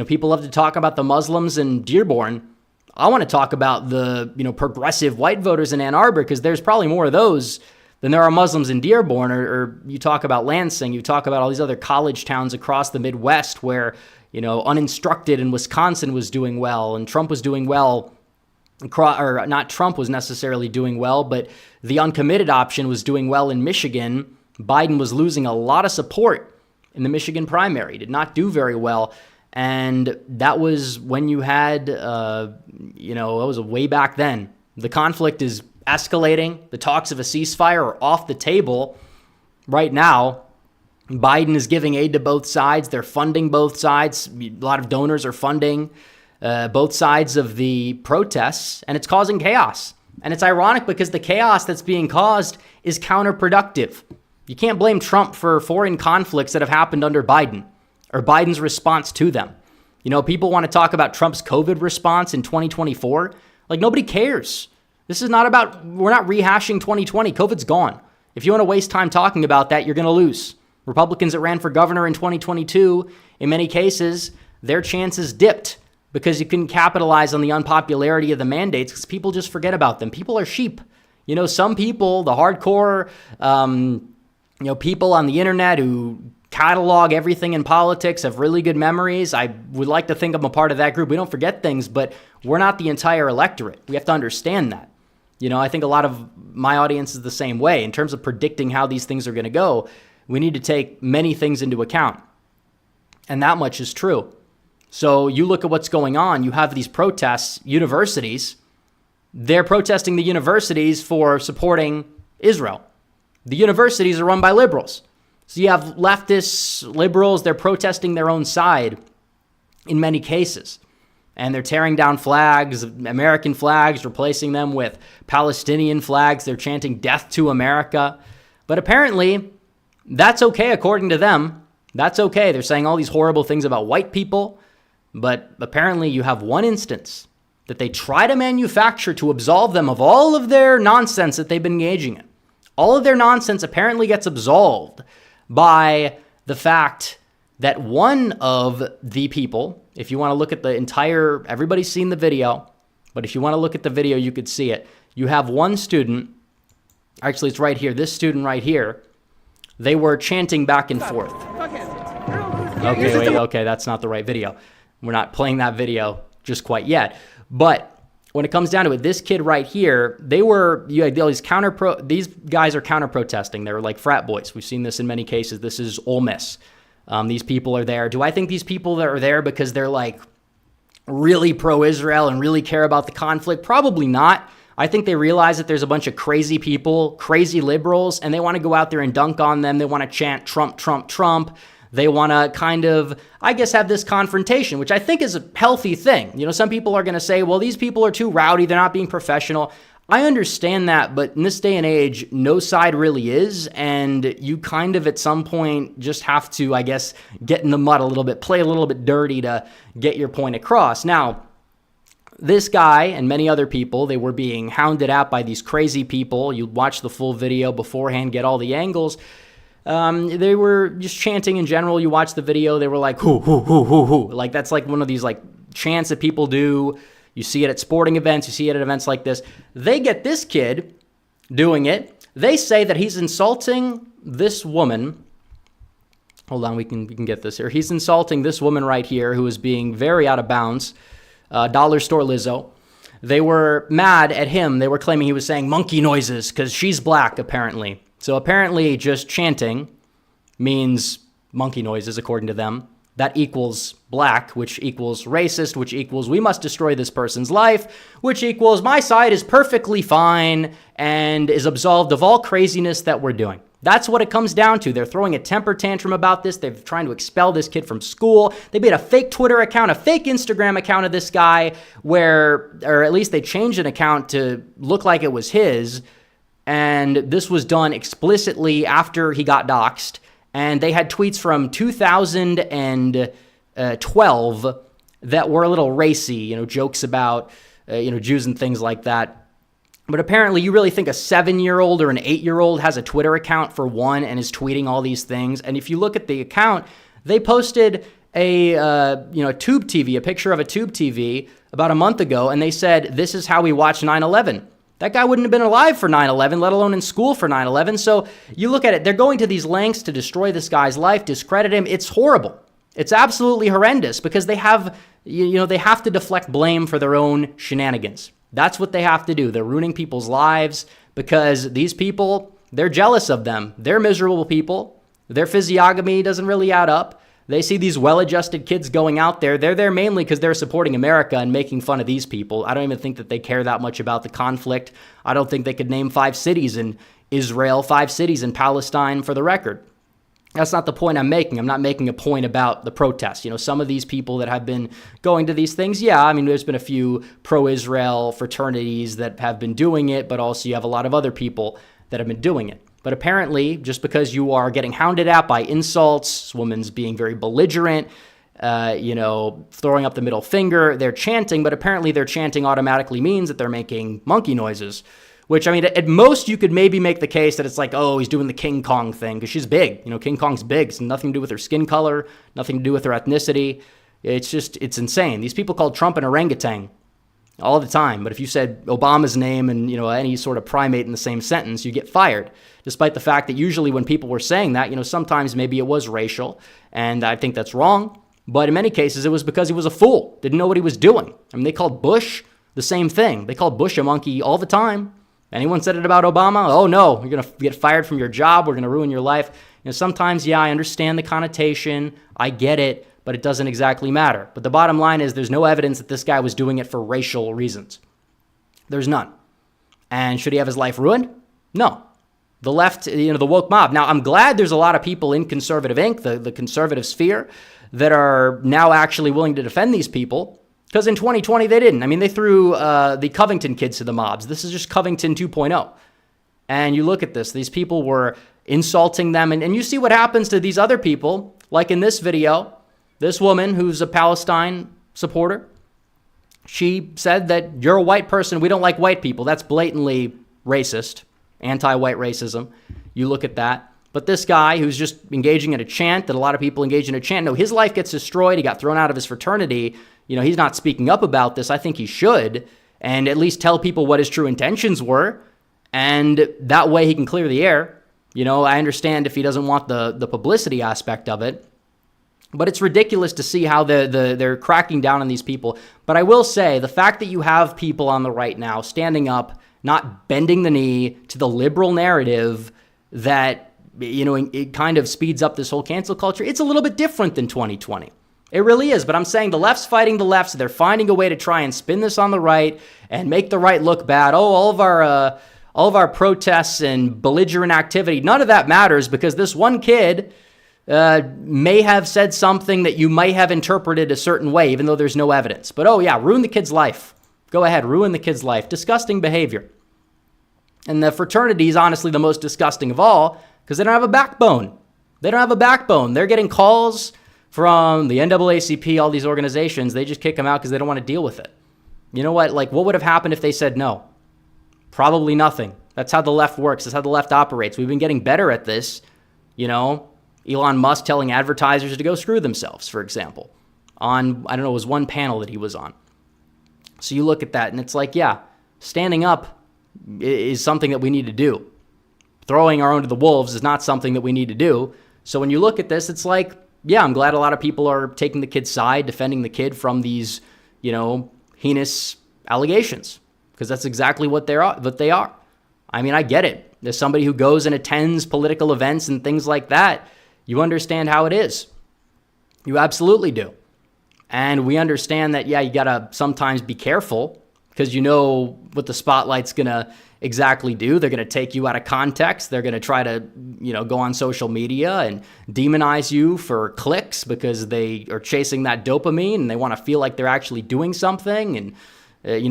People love to talk about the Muslims in Dearborn. I want to talk about the, progressive white voters in Ann Arbor, because there's probably more of those than there are Muslims in Dearborn, or you talk about Lansing, you talk about all these other college towns across the Midwest where, uninstructed in Wisconsin was doing well, and Trump was doing well, or not Trump was necessarily doing well, but the uncommitted option was doing well in Michigan. Biden was losing a lot of support in the Michigan primary, did not do very well. And that was when you had, it was way back then. The conflict is escalating. The talks of a ceasefire are off the table right now. Biden is giving aid to both sides. They're funding both sides. A lot of donors are funding both sides of the protests, and it's causing chaos. And it's ironic because the chaos that's being caused is counterproductive. You can't blame Trump for foreign conflicts that have happened under Biden or Biden's response to them. People want to talk about Trump's COVID response in 2024. Like, nobody cares. This is not about, we're not rehashing 2020. COVID's gone. If you want to waste time talking about that, you're going to lose. Republicans that ran for governor in 2022, in many cases, their chances dipped because you couldn't capitalize on the unpopularity of the mandates because people just forget about them. People are sheep. Some people, the hardcore, people on the internet who catalog everything in politics, have really good memories. I would like to think I'm a part of that group. We don't forget things, but we're not the entire electorate. We have to understand that. I think a lot of my audience is the same way. In terms of predicting how these things are going to go, we need to take many things into account. And that much is true. So you look at what's going on. You have these protests, universities. They're protesting the universities for supporting Israel. The universities are run by liberals. So you have leftists, liberals, they're protesting their own side in many cases. And they're tearing down flags, American flags, replacing them with Palestinian flags. They're chanting death to America. But apparently, that's okay according to them. That's okay. They're saying all these horrible things about white people. But apparently you have one instance that they try to manufacture to absolve them of all of their nonsense that they've been engaging in. All of their nonsense apparently gets absolved by the fact that one of the people, if you want to look at the entire, everybody's seen the video, but if you want to look at the video, you could see it. You have one student, actually it's right here, this student right here, they were chanting back and forth. Okay, that's not the right video. We're not playing that video just quite yet. But when it comes down to it, this kid right here, you had these guys are counter-protesting. They were like frat boys. We've seen this in many cases. This is Ole Miss. These people are there. Do I think these people that are there because they're like really pro-Israel and really care about the conflict? Probably not. I think they realize that there's a bunch of crazy people, crazy liberals, and they want to go out there and dunk on them. They want to chant Trump, Trump, Trump. They want to kind of, I guess, have this confrontation, which I think is a healthy thing. Some people are going to say, well, these people are too rowdy. They're not being professional. I understand that, but in this day and age, no side really is. And you kind of at some point just have to, I guess, get in the mud a little bit, play a little bit dirty to get your point across. Now, this guy and many other people, they were being hounded at by these crazy people. You watch the full video beforehand, get all the angles. They were just chanting in general. You watch the video, they were like, hoo, hoo, hoo, hoo, hoo. Like, that's like one of these like chants that people do. You see it at sporting events. You see it at events like this. They get this kid doing it. They say that he's insulting this woman. Hold on, we can get this here. He's insulting this woman right here who is being very out of bounds. Dollar Store Lizzo. They were mad at him. They were claiming he was saying monkey noises because she's black, apparently. So apparently just chanting means monkey noises, according to them. That equals black, which equals racist, which equals we must destroy this person's life, which equals my side is perfectly fine and is absolved of all craziness that we're doing. That's what it comes down to. They're throwing a temper tantrum about this. They're trying to expel this kid from school. They made a fake Twitter account, a fake Instagram account of this guy or at least they changed an account to look like it was his. And this was done explicitly after he got doxxed. And they had tweets from 2012 that were a little racy, jokes about, Jews and things like that. But apparently you really think a 7-year-old or an 8-year-old has a Twitter account for one and is tweeting all these things. And if you look at the account, they posted a tube TV, a picture of a tube TV about a month ago. And they said, this is how we watch 9/11. That guy wouldn't have been alive for 9/11, let alone in school for 9/11. So you look at it, they're going to these lengths to destroy this guy's life, discredit him. It's horrible. It's absolutely horrendous because they have, they have to deflect blame for their own shenanigans. That's what they have to do. They're ruining people's lives because these people, they're jealous of them. They're miserable people. Their physiognomy doesn't really add up. They see these well-adjusted kids going out there. They're there mainly because they're supporting America and making fun of these people. I don't even think that they care that much about the conflict. I don't think they could name 5 cities in Israel, 5 cities in Palestine for the record. That's not the point I'm making. I'm not making a point about the protests. Some of these people that have been going to these things, there's been a few pro-Israel fraternities that have been doing it, but also you have a lot of other people that have been doing it. But apparently, just because you are getting hounded at by insults, this woman's being very belligerent, throwing up the middle finger, they're chanting, but apparently their chanting automatically means that they're making monkey noises. Which, at most you could maybe make the case that it's like, oh, he's doing the King Kong thing because she's big. King Kong's big. It's nothing to do with her skin color, nothing to do with her ethnicity. It's insane. These people call Trump an orangutan all the time. But if you said Obama's name and, any sort of primate in the same sentence, you get fired. Despite the fact that usually when people were saying that, sometimes maybe it was racial. And I think that's wrong. But in many cases, it was because he was a fool. Didn't know what he was doing. They called Bush the same thing. They called Bush a monkey all the time. Anyone said it about Obama? Oh, no, you're going to get fired from your job. We're going to ruin your life. Sometimes, I understand the connotation. I get it, but it doesn't exactly matter. But the bottom line is there's no evidence that this guy was doing it for racial reasons. There's none. And should he have his life ruined? No. The left, the woke mob. Now, I'm glad there's a lot of people in Conservative Inc., the conservative sphere, that are now actually willing to defend these people. Because in 2020, they didn't. They threw the Covington kids to the mobs. This is just Covington 2.0. And you look at this. These people were insulting them. And you see what happens to these other people. Like in this video, this woman who's a Palestine supporter, she said that you're a white person. We don't like white people. That's blatantly racist, anti-white racism. You look at that. But this guy who's just engaging in a chant that a lot of people engage in a chant, no, his life gets destroyed. He got thrown out of his fraternity. He's not speaking up about this. I think he should, and at least tell people what his true intentions were, and that way he can clear the air. I understand if he doesn't want the publicity aspect of it, but it's ridiculous to see how they're cracking down on these people. But I will say, the fact that you have people on the right now standing up, not bending the knee to the liberal narrative that, it kind of speeds up this whole cancel culture, it's a little bit different than 2020. It really is, but I'm saying the left's fighting the left, so they're finding a way to try and spin this on the right and make the right look bad. Oh, all of our protests and belligerent activity, none of that matters because this one kid may have said something that you might have interpreted a certain way, even though there's no evidence. But ruin the kid's life. Go ahead, ruin the kid's life. Disgusting behavior. And the fraternity is honestly the most disgusting of all because they don't have a backbone. They don't have a backbone. They're getting calls from the NAACP, all these organizations. They just kick them out because they don't want to deal with it. You know what? What would have happened if they said no? Probably nothing. That's how the left works. That's how the left operates. We've been getting better at this. Elon Musk telling advertisers to go screw themselves, for example, on, it was one panel that he was on. So you look at that and it's standing up is something that we need to do. Throwing our own to the wolves is not something that we need to do. So when you look at this, it's I'm glad a lot of people are taking the kid's side, defending the kid from these, heinous allegations, because that's exactly what they are. I get it. There's somebody who goes and attends political events and things like that. You understand how it is. You absolutely do. And we understand that, you got to sometimes be careful because what the spotlight's going to exactly do. They're going to take you out of context. They're going to try to, go on social media and demonize you for clicks because they are chasing that dopamine and they want to feel like they're actually doing something. And,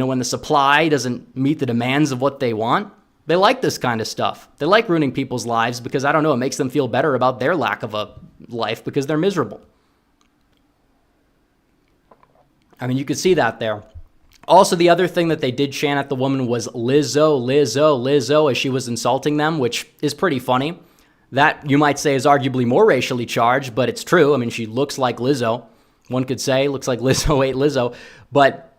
when the supply doesn't meet the demands of what they want, they like this kind of stuff. They like ruining people's lives because, it makes them feel better about their lack of a life because they're miserable. You could see that there. Also, the other thing that they did chant at the woman was Lizzo, Lizzo, Lizzo, as she was insulting them, which is pretty funny. That, you might say, is arguably more racially charged, but it's true. She looks like Lizzo. One could say, looks like Lizzo ate Lizzo. But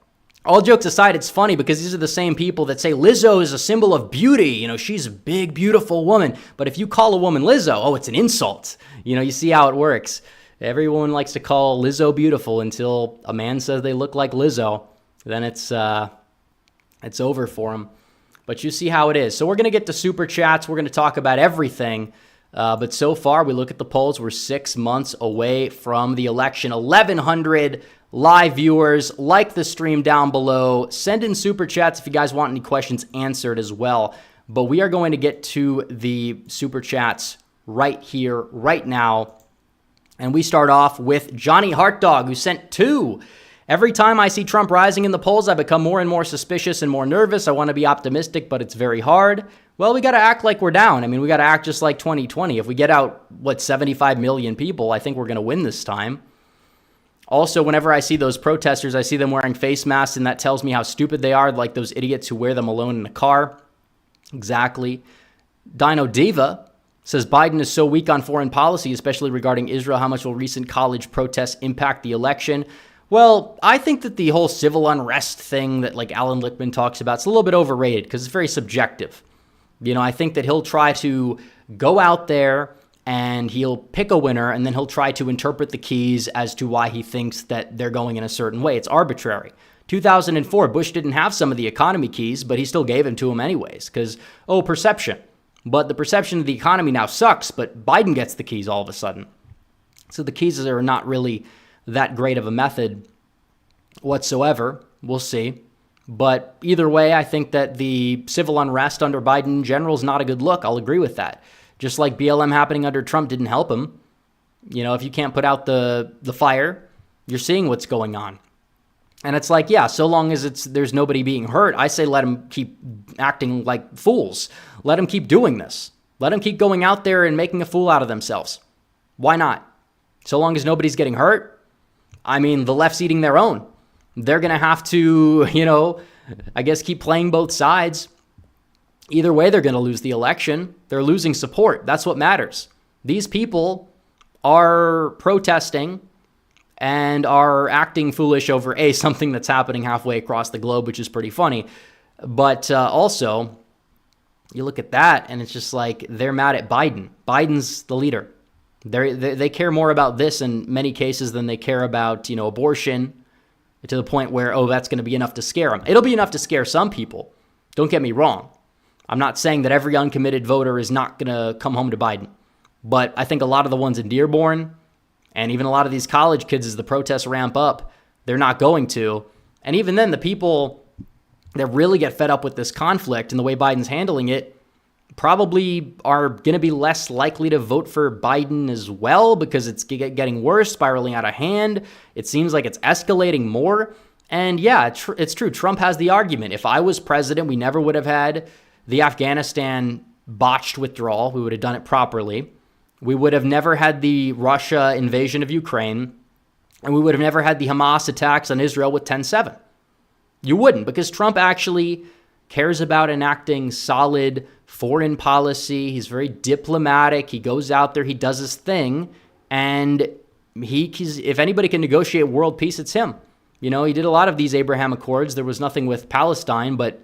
all jokes aside, it's funny because these are the same people that say Lizzo is a symbol of beauty. She's a big, beautiful woman. But if you call a woman Lizzo, it's an insult. You see how it works. Everyone likes to call Lizzo beautiful until a man says they look like Lizzo. Then it's over for them. But you see how it is. So we're going to get to super chats. We're going to talk about everything. But so far, we look at the polls, we're 6 months away from the election. 1,100 live viewers. Like the stream down below. Send in super chats if you guys want any questions answered as well. But we are going to get to the super chats right here, right now. And we start off with Johnny Heartdog, who sent 2. Every time I see Trump rising in the polls, I become more and more suspicious and more nervous. I want to be optimistic, but it's very hard. Well, we got to act like we're down. I mean, we got to act just like 2020. If we get out, 75 million people, I think we're going to win this time. Also, whenever I see those protesters, I see them wearing face masks, and that tells me how stupid they are, like those idiots who wear them alone in a car. Exactly. Dino Diva says Biden is so weak on foreign policy, especially regarding Israel. How much will recent college protests impact the election? Well, I think that the whole civil unrest thing that like Alan Lichtman talks about, it's a little bit overrated because it's very subjective. I think that he'll try to go out there and he'll pick a winner, and then he'll try to interpret the keys as to why he thinks that they're going in a certain way. It's arbitrary. 2004, Bush didn't have some of the economy keys, but he still gave them to him anyways because, perception. But the perception of the economy now sucks, but Biden gets the keys all of a sudden. So the keys are not really that great of a method whatsoever. We'll see. But either way, I think that the civil unrest under Biden in general is not a good look. I'll agree with that. Just like BLM happening under Trump didn't help him. If you can't put out the fire, you're seeing what's going on. And it's like, yeah, so long as there's nobody being hurt, I say let them keep acting like fools. Let them keep doing this. Let them keep going out there and making a fool out of themselves. Why not? So long as nobody's getting hurt. I mean, the left's eating their own. They're going to have to, I guess keep playing both sides. Either way, they're going to lose the election. They're losing support. That's what matters. These people are protesting and are acting foolish over something that's happening halfway across the globe, which is pretty funny. But also, you look at that and it's just like they're mad at Biden. Biden's the leader. They care more about this in many cases than they care about, abortion, to the point where, that's going to be enough to scare them. It'll be enough to scare some people. Don't get me wrong. I'm not saying that every uncommitted voter is not going to come home to Biden. But I think a lot of the ones in Dearborn and even a lot of these college kids, as the protests ramp up, they're not going to. And even then, the people that really get fed up with this conflict and the way Biden's handling it probably are going to be less likely to vote for Biden as well because it's getting worse, spiraling out of hand. It seems like it's escalating more. And yeah, it's true. Trump has the argument. If I was president, we never would have had the Afghanistan botched withdrawal. We would have done it properly. We would have never had the Russia invasion of Ukraine. And we would have never had the Hamas attacks on Israel with 10/7. You wouldn't, because Trump actually cares about enacting solid foreign policy. He's very diplomatic. He goes out there, he does his thing, and if anybody can negotiate world peace, it's him. He did a lot of these Abraham Accords. There was nothing with Palestine, but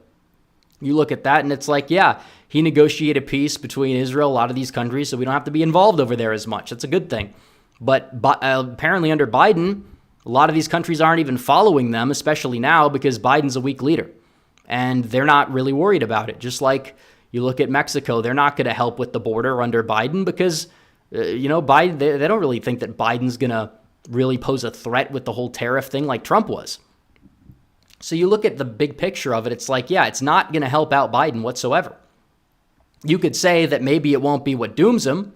you look at that and it's like, yeah, he negotiated peace between Israel, a lot of these countries, so we don't have to be involved over there as much. That's a good thing. But apparently under Biden, a lot of these countries aren't even following them, especially now because Biden's a weak leader. And they're not really worried about it. Just like you look at Mexico, they're not going to help with the border under Biden because, Biden, they don't really think that Biden's going to really pose a threat with the whole tariff thing like Trump was. So you look at the big picture of it, it's like, yeah, it's not going to help out Biden whatsoever. You could say that maybe it won't be what dooms him.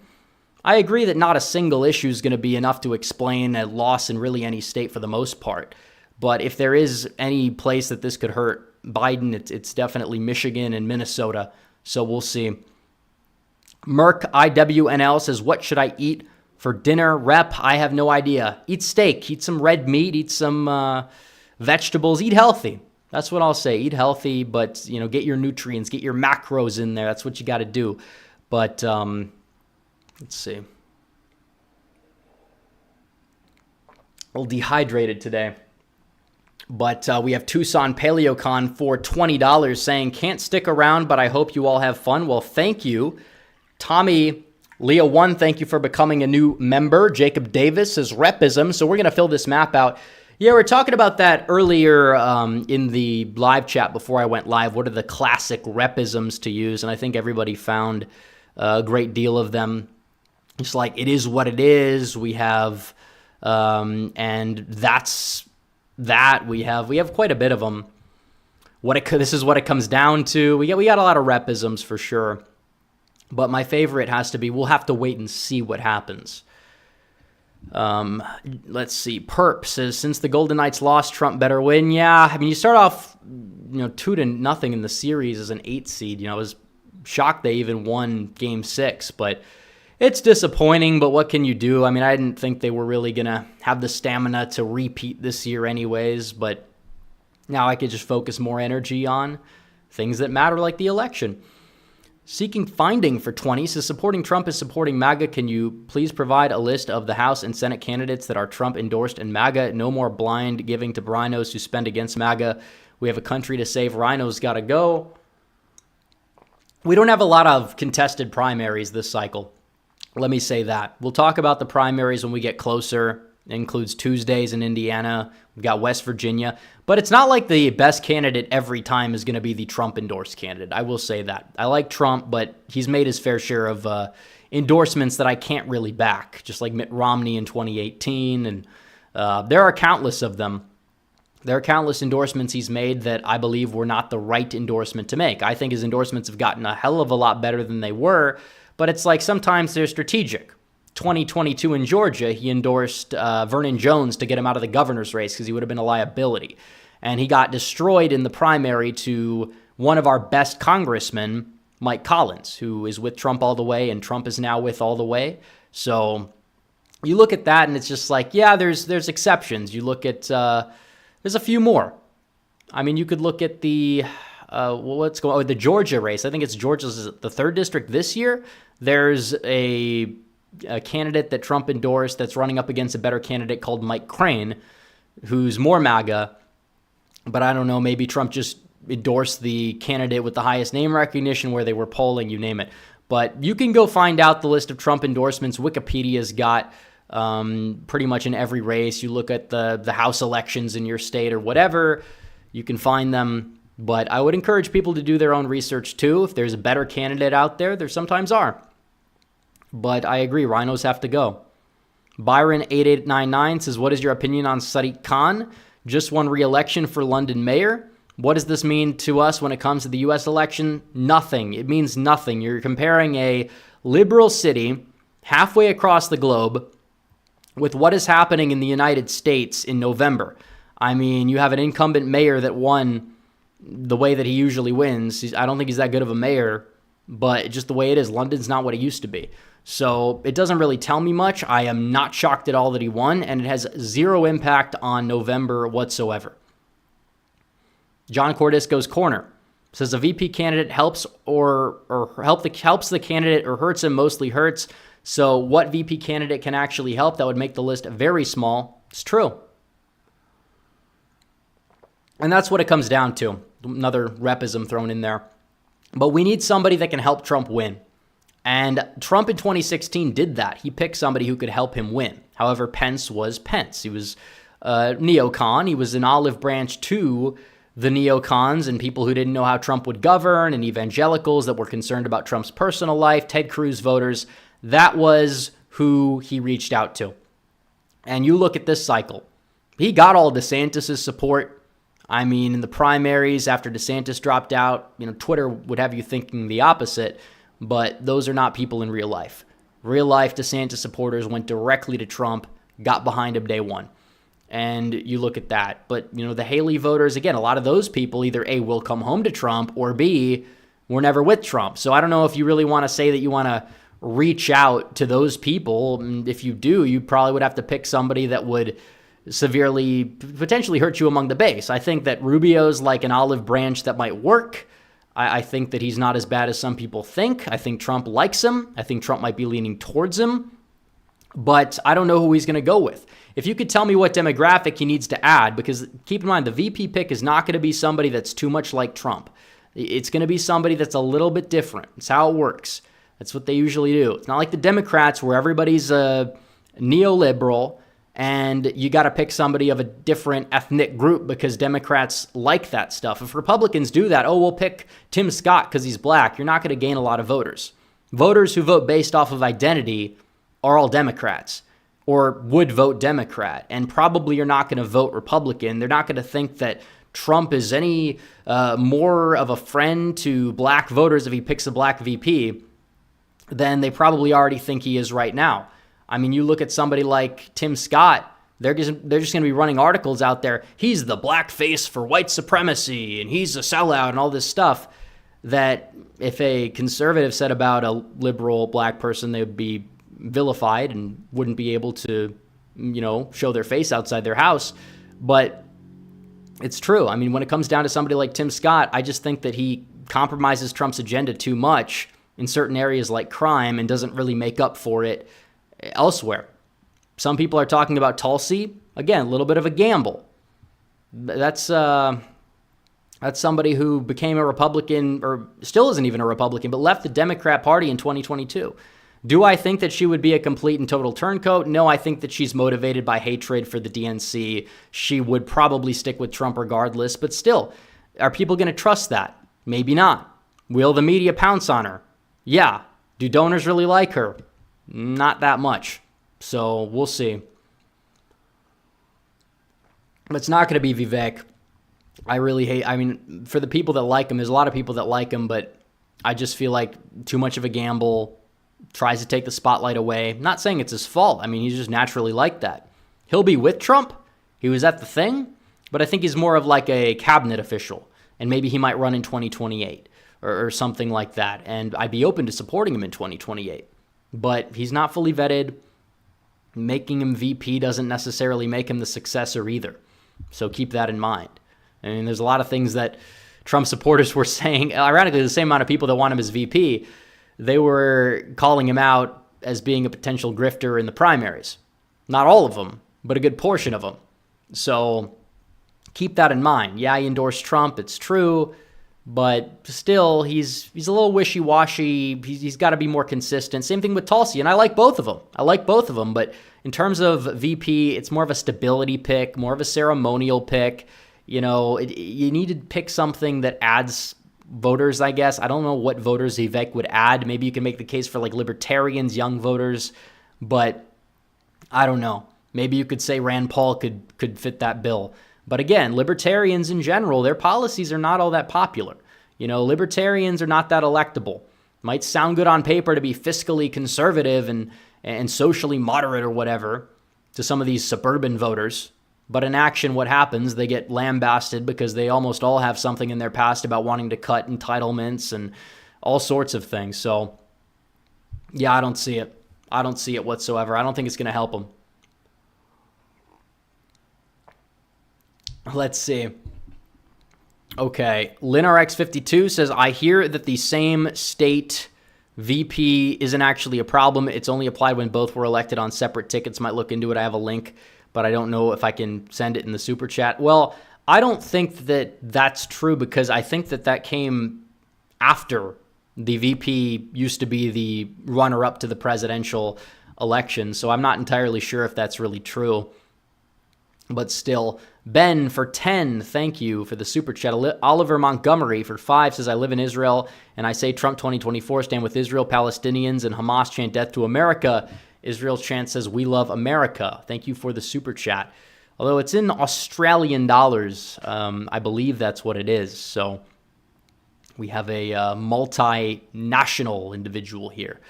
I agree that not a single issue is going to be enough to explain a loss in really any state for the most part. But if there is any place that this could hurt Biden, it's definitely Michigan and Minnesota. So we'll see. Merck IWNL says, what should I eat for dinner? Rep, I have no idea. Eat steak, eat some red meat, eat some vegetables, eat healthy. That's what I'll say. Eat healthy, but get your nutrients, get your macros in there. That's what you got to do. But let's see. A little dehydrated today. But we have Tucson PaleoCon for $20 saying, can't stick around, but I hope you all have fun. Well, thank you. Tommy Leo 1, thank you for becoming a new member. Jacob Davis says repism. So we're going to fill this map out. Yeah, we were talking about that earlier in the live chat before I went live. What are the classic repisms to use? And I think everybody found a great deal of them. It's like, it is what it is. We have, and that's that. We have quite a bit of them. This is what it comes down to. We got a lot of repisms for sure. But my favorite has to be, we'll have to wait and see what happens. Let's see. Perp says, since the Golden Knights lost, Trump better win. Yeah, I mean, you start off, 2-0 in the series as an 8 seed. I was shocked they even won Game 6, but it's disappointing. But what can you do? I mean, I didn't think they were really going to have the stamina to repeat this year anyways, but now I could just focus more energy on things that matter, like the election. Seeking Finding for 20 says, supporting Trump is supporting MAGA. Can you please provide a list of the House and Senate candidates that are Trump endorsed and MAGA? No more blind giving to rhinos who spend against MAGA. We have a country to save. Rhinos got to go. We don't have a lot of contested primaries this cycle. Let me say that. We'll talk about the primaries when we get closer. It includes Tuesdays in Indiana. We've got West Virginia. But it's not like the best candidate every time is going to be the Trump-endorsed candidate. I will say that. I like Trump, but he's made his fair share of endorsements that I can't really back, just like Mitt Romney in 2018. And there are countless of them. There are countless endorsements he's made that I believe were not the right endorsement to make. I think his endorsements have gotten a hell of a lot better than they were, but it's like sometimes they're strategic. 2022 in Georgia, he endorsed Vernon Jones to get him out of the governor's race because he would have been a liability. And he got destroyed in the primary to one of our best congressmen, Mike Collins, who is with Trump all the way, and Trump is now with all the way. So you look at that, and it's just like, yeah, there's exceptions. You look at, there's a few more. I mean, you could look at the, the Georgia race. I think it's Georgia's the 3rd district this year. There's a candidate that Trump endorsed that's running up against a better candidate called Mike Crane, who's more MAGA. But I don't know, maybe Trump just endorsed the candidate with the highest name recognition where they were polling, you name it. But you can go find out the list of Trump endorsements. Wikipedia's got pretty much in every race. You look at the House elections in your state or whatever, you can find them. But I would encourage people to do their own research too. If there's a better candidate out there, there sometimes are. But I agree, rhinos have to go. Byron8899 says, what is your opinion on Sadiq Khan? Just won re-election for London mayor. What does this mean to us when it comes to the U.S. election? Nothing. It means nothing. You're comparing a liberal city halfway across the globe with what is happening in the United States in November. I mean, you have an incumbent mayor that won the way that he usually wins. I don't think he's that good of a mayor, but just the way it is, London's not what it used to be. So it doesn't really tell me much. I am not shocked at all that he won, and it has zero impact on November whatsoever. John Cordisco's Corner says a VP candidate helps helps the candidate or hurts him, mostly hurts. So what VP candidate can actually help? That would make the list very small. It's true. And that's what it comes down to. Another repism thrown in there. But we need somebody that can help Trump win. And Trump in 2016 did that. He picked somebody who could help him win. However, Pence was Pence. He was a neocon. He was an olive branch to the neocons and people who didn't know how Trump would govern, and evangelicals that were concerned about Trump's personal life, Ted Cruz voters. That was who he reached out to. And you look at this cycle. He got all DeSantis' support. I mean, in the primaries, after DeSantis dropped out, Twitter would have you thinking the opposite. But those are not people in real life. Real life DeSantis supporters went directly to Trump, got behind him day one. And you look at that. But, the Haley voters, again, a lot of those people either A, will come home to Trump, or B, were never with Trump. So I don't know if you really want to say that you want to reach out to those people. And if you do, you probably would have to pick somebody that would severely, potentially hurt you among the base. I think that Rubio's like an olive branch that might work. I think that he's not as bad as some people think. I think Trump likes him. I think Trump might be leaning towards him. But I don't know who he's going to go with. If you could tell me what demographic he needs to add, because keep in mind, the VP pick is not going to be somebody that's too much like Trump. It's going to be somebody that's a little bit different. It's how it works. That's what they usually do. It's not like the Democrats where everybody's a neoliberal and you got to pick somebody of a different ethnic group because Democrats like that stuff. If Republicans do that, we'll pick Tim Scott because he's black, you're not going to gain a lot of voters. Voters who vote based off of identity are all Democrats or would vote Democrat, and probably are not going to vote Republican. They're not going to think that Trump is any more of a friend to black voters if he picks a black VP than they probably already think he is right now. I mean, you look at somebody like Tim Scott, they're just going to be running articles out there. He's the black face for white supremacy, and he's a sellout, and all this stuff that if a conservative said about a liberal black person, they would be vilified and wouldn't be able to, show their face outside their house. But it's true. I mean, when it comes down to somebody like Tim Scott, I just think that he compromises Trump's agenda too much in certain areas like crime and doesn't really make up for it elsewhere. Some people are talking about Tulsi. Again, a little bit of a gamble. That's somebody who became a Republican, or still isn't even a Republican, but left the Democrat Party in 2022. Do I think that she would be a complete and total turncoat? No, I think that she's motivated by hatred for the DNC. She would probably stick with Trump regardless, but still, are people going to trust that? Maybe not. Will the media pounce on her? Yeah. Do donors really like her? Not that much. So we'll see. But it's not going to be Vivek. For the people that like him, there's a lot of people that like him, but I just feel like too much of a gamble, tries to take the spotlight away. Not saying it's his fault. I mean, he's just naturally like that. He'll be with Trump. He was at the thing, but I think he's more of like a cabinet official, and maybe he might run in 2028 or something like that, and I'd be open to supporting him in 2028. But he's not fully vetted. Making him VP doesn't necessarily make him the successor either. So keep that in mind. I mean, there's a lot of things that Trump supporters were saying. Ironically, the same amount of people that want him as VP, they were calling him out as being a potential grifter in the primaries. Not all of them, but a good portion of them. So keep that in mind. Yeah, he endorsed Trump. It's true. But still, he's a little wishy-washy. He's got to be more consistent. Same thing with Tulsi, and I like both of them. But in terms of VP, it's more of a stability pick, more of a ceremonial pick. You need to pick something that adds voters, I guess. I don't know what voters Vivek would add. Maybe you can make the case for like libertarians, young voters, but I don't know. Maybe you could say Rand Paul could fit that bill. But again, libertarians in general, their policies are not all that popular. Libertarians are not that electable. Might sound good on paper to be fiscally conservative and socially moderate or whatever to some of these suburban voters. But in action, what happens? They get lambasted because they almost all have something in their past about wanting to cut entitlements and all sorts of things. So, yeah, I don't see it. I don't see it whatsoever. I don't think it's going to help them. Let's see. Okay, LinRx52 says, I hear that the same state VP isn't actually a problem. It's only applied when both were elected on separate tickets. Might look into it. I have a link, but I don't know if I can send it in the super chat. Well, I don't think that that's true because I think that came after the VP used to be the runner-up to the presidential election. So I'm not entirely sure if that's really true. But still, Ben for 10, thank you for the super chat. Oliver Montgomery for 5 says, I live in Israel and I say Trump 2024, stand with Israel, Palestinians, and Hamas chant death to America. Israel chant says, we love America. Thank you for the super chat. Although it's in Australian dollars, I believe that's what it is. So we have a multinational individual here.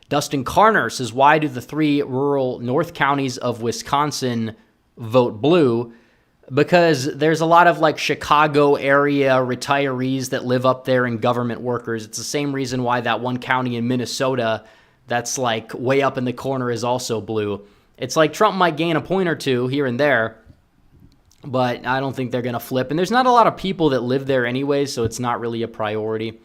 Dustin Carner says, why do the 3 rural north counties of Wisconsin vote blue? Because there's a lot of like Chicago area retirees that live up there and government workers. It's the same reason why that one county in Minnesota that's like way up in the corner is also blue. It's like Trump might gain a point or two here and there, but I don't think they're going to flip. And there's not a lot of people that live there anyway, so it's not really a priority.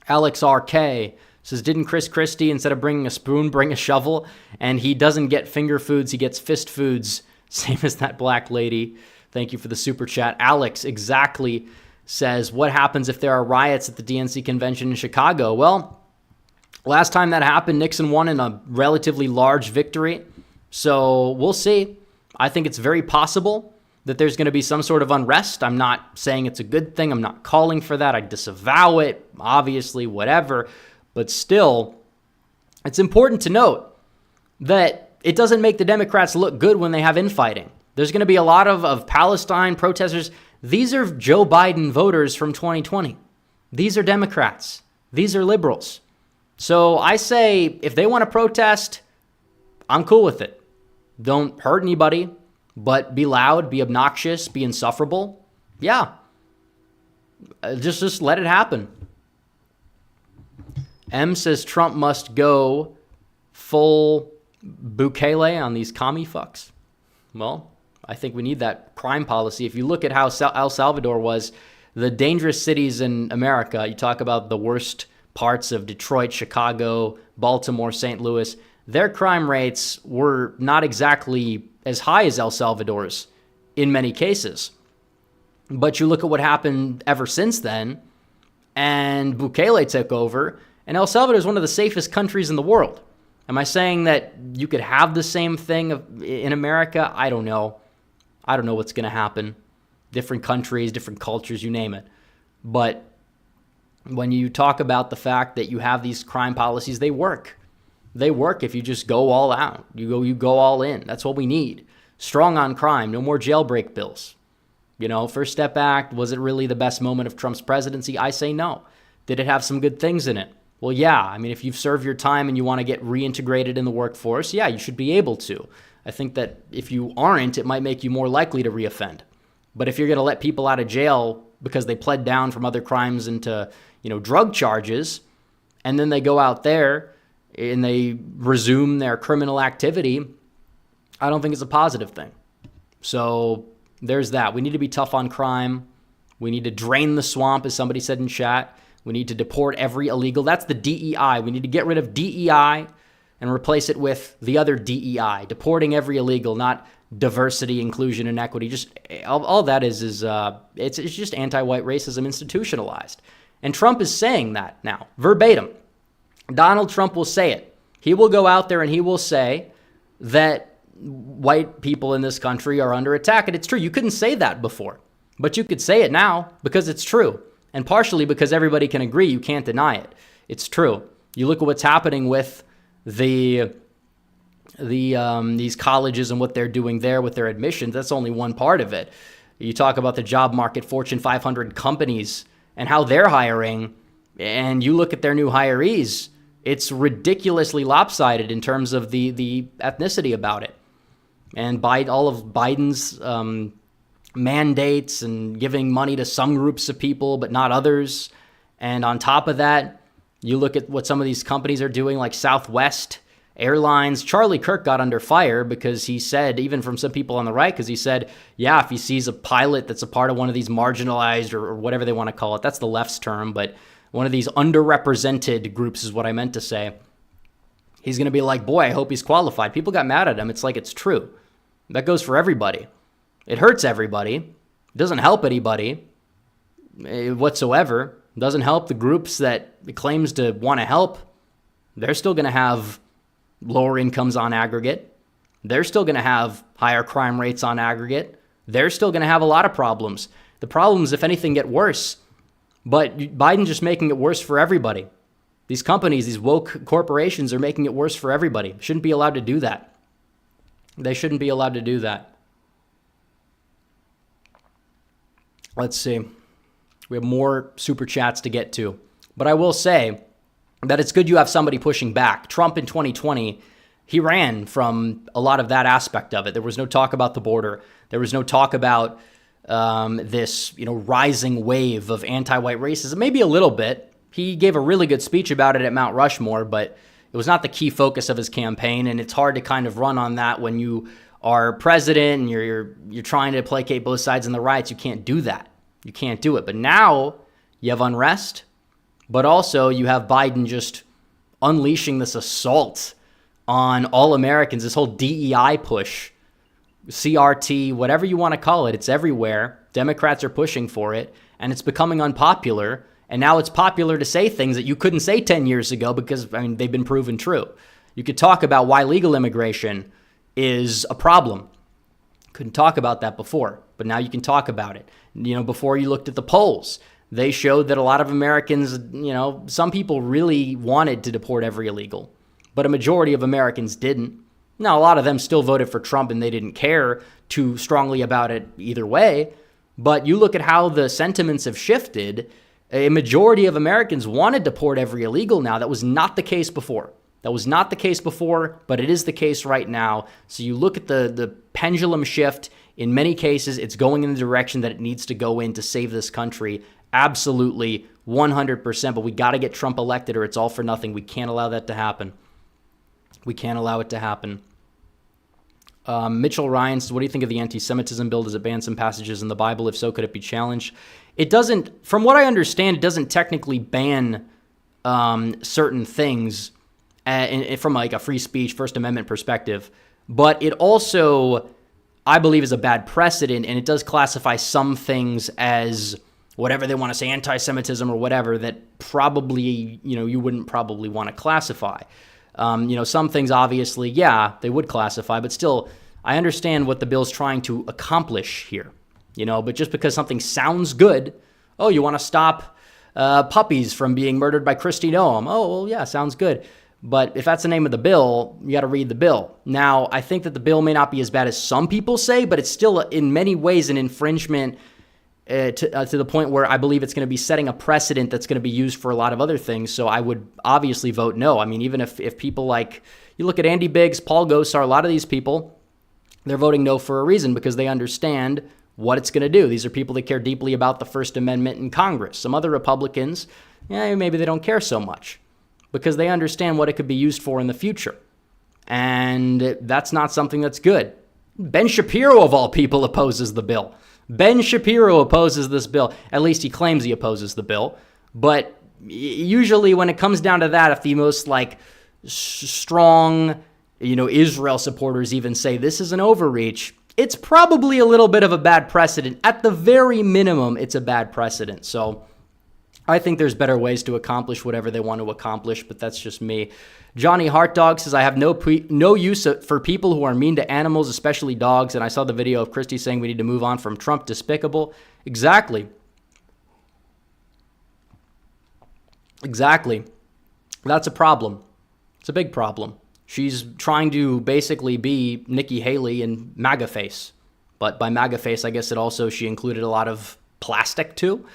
Alex RK says, didn't Chris Christie, instead of bringing a spoon, bring a shovel? And he doesn't get finger foods, he gets fist foods. Same as that black lady. Thank you for the super chat. Alex exactly says, what happens if there are riots at the DNC convention in Chicago? Well, last time that happened, Nixon won in a relatively large victory. So we'll see. I think it's very possible that there's going to be some sort of unrest. I'm not saying it's a good thing. I'm not calling for that. I disavow it, obviously, whatever. But still, it's important to note that it doesn't make the Democrats look good when they have infighting. There's going to be a lot of Palestine protesters. These are Joe Biden voters from 2020. These are Democrats. These are liberals. So I say if they want to protest, I'm cool with it. Don't hurt anybody, but be loud, be obnoxious, be insufferable. Yeah. Just let it happen. M says Trump must go full Bukele on these commie fucks. Well, I think we need that crime policy. If you look at how El Salvador was, the dangerous cities in America, you talk about the worst parts of Detroit, Chicago, Baltimore, St. Louis, their crime rates were not exactly as high as El Salvador's in many cases. But you look at what happened ever since then, and Bukele took over, and El Salvador is one of the safest countries in the world. Am I saying that you could have the same thing in America? I don't know. I don't know what's going to happen. Different countries, different cultures, you name it. But when you talk about the fact that you have these crime policies, they work. They work if you just go all out. You go all in. That's what we need. Strong on crime. No more jailbreak bills. First Step Act, was it really the best moment of Trump's presidency? I say no. Did it have some good things in it? Well, yeah. I mean, if you've served your time and you want to get reintegrated in the workforce, yeah, you should be able to. I think that if you aren't, it might make you more likely to reoffend. But if you're going to let people out of jail because they pled down from other crimes into, drug charges, and then they go out there and they resume their criminal activity, I don't think it's a positive thing. So there's that. We need to be tough on crime. We need to drain the swamp, as somebody said in chat. We need to deport every illegal. That's the DEI. We need to get rid of DEI and replace it with the other DEI, deporting every illegal, not diversity, inclusion, and equity. Just all that is it's just anti-white racism institutionalized. And Trump is saying that now, verbatim. Donald Trump will say it. He will go out there and he will say that white people in this country are under attack. And it's true. You couldn't say that before, but you could say it now because it's true. And partially because everybody can agree, you can't deny it. It's true. You look at what's happening with these colleges and what they're doing there with their admissions. That's only one part of it. You talk about the job market, Fortune 500 companies, and how they're hiring, and you look at their new hirees, it's ridiculously lopsided in terms of the ethnicity about it. And by all of Biden's mandates and giving money to some groups of people but not others. And on top of that, you look at what some of these companies are doing, like Southwest Airlines. Charlie Kirk got under fire because he said, even from some people on the right, because he said, yeah, if he sees a pilot that's a part of one of these marginalized or whatever they want to call it, that's the left's term, but one of these underrepresented groups is what I meant to say. He's going to be like, boy, I hope he's qualified. People got mad at him. It's like, it's true. That goes for everybody. It hurts everybody. It doesn't help anybody whatsoever. It doesn't help the groups that it claims to want to help. They're still going to have lower incomes on aggregate. They're still going to have higher crime rates on aggregate. They're still going to have a lot of problems. The problems, if anything, get worse. But Biden's just making it worse for everybody. These companies, these woke corporations are making it worse for everybody. Shouldn't be allowed to do that. They shouldn't be allowed to do that. Let's see. We have more super chats to get to. But I will say that it's good you have somebody pushing back. Trump in 2020, he ran from a lot of that aspect of it. There was no talk about the border. There was no talk about this, rising wave of anti-white racism. Maybe a little bit. He gave a really good speech about it at Mount Rushmore, but it was not the key focus of his campaign. And it's hard to kind of run on that when you are president and you're trying to placate both sides in the riots. You can't do that. You can't do it. But now you have unrest, but also you have Biden just unleashing this assault on all Americans, this whole DEI push, CRT, whatever you want to call it. It's everywhere. Democrats are pushing for it, and it's becoming unpopular. And now it's popular to say things that you couldn't say 10 years ago because, they've been proven true. You could talk about why legal immigration is a problem. Couldn't talk about that before, but now you can talk about it. Before you looked at the polls, they showed that a lot of Americans, some people really wanted to deport every illegal, but a majority of Americans didn't. Now, a lot of them still voted for Trump and they didn't care too strongly about it either way. But you look at how the sentiments have shifted. A majority of Americans want to deport every illegal now. That was not the case before. That was not the case before, but it is the case right now. So you look at the pendulum shift. In many cases, it's going in the direction that it needs to go in to save this country. Absolutely, 100%. But we got to get Trump elected or it's all for nothing. We can't allow that to happen. We can't allow it to happen. Mitchell Ryan says, what do you think of the anti-Semitism bill? Does it ban some passages in the Bible? If so, could it be challenged? It doesn't, from what I understand, it doesn't technically ban certain things from like a free speech, First Amendment perspective. But it also, I believe, is a bad precedent, and it does classify some things as whatever they want to say, anti-Semitism or whatever, that probably, you wouldn't probably want to classify. Some things obviously, yeah, they would classify, but still, I understand what the bill's trying to accomplish here, but just because something sounds good, oh, you want to stop puppies from being murdered by Kristi Noem. Oh, well, yeah, sounds good. But if that's the name of the bill, you got to read the bill. Now, I think that the bill may not be as bad as some people say, but it's still in many ways an infringement to the point where I believe it's going to be setting a precedent that's going to be used for a lot of other things. So I would obviously vote no. I mean, even if people like, you look at Andy Biggs, Paul Gosar, a lot of these people, they're voting no for a reason because they understand what it's going to do. These are people that care deeply about the First Amendment in Congress. Some other Republicans, maybe they don't care so much because they understand what it could be used for in the future. And that's not something that's good. Ben Shapiro, of all people, opposes the bill. Ben Shapiro opposes this bill. At least he claims he opposes the bill. But usually when it comes down to that, if the most strong, Israel supporters even say this is an overreach, it's probably a little bit of a bad precedent. At the very minimum, it's a bad precedent. So I think there's better ways to accomplish whatever they want to accomplish, but that's just me. Johnny Heartdog says, I have no use for people who are mean to animals, especially dogs, and I saw the video of Christie saying we need to move on from Trump. Despicable. Exactly. That's a problem. It's a big problem. She's trying to basically be Nikki Haley in MAGA face. But by MAGA face, I guess she included a lot of plastic too.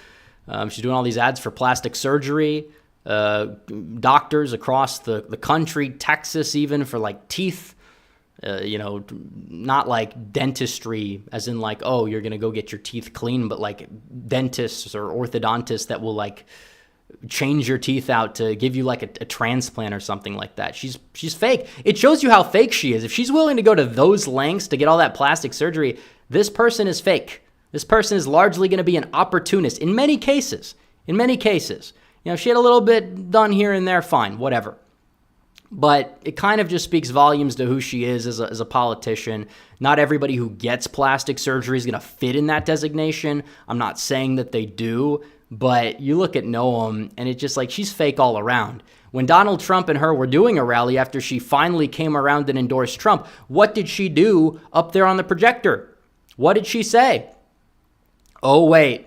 She's doing all these ads for plastic surgery, doctors across the country, Texas even, for like teeth, not like dentistry as in like, oh, you're going to go get your teeth clean, but like dentists or orthodontists that will like change your teeth out to give you like a transplant or something like that. She's fake. It shows you how fake she is. If she's willing to go to those lengths to get all that plastic surgery, this person is fake. This person is largely going to be an opportunist in many cases. She had a little bit done here and there, fine, whatever. But it kind of just speaks volumes to who she is as a politician. Not everybody who gets plastic surgery is going to fit in that designation. I'm not saying that they do, but you look at Noam and it's just like she's fake all around. When Donald Trump and her were doing a rally after she finally came around and endorsed Trump, what did she do up there on the projector? What did she say? Oh, wait,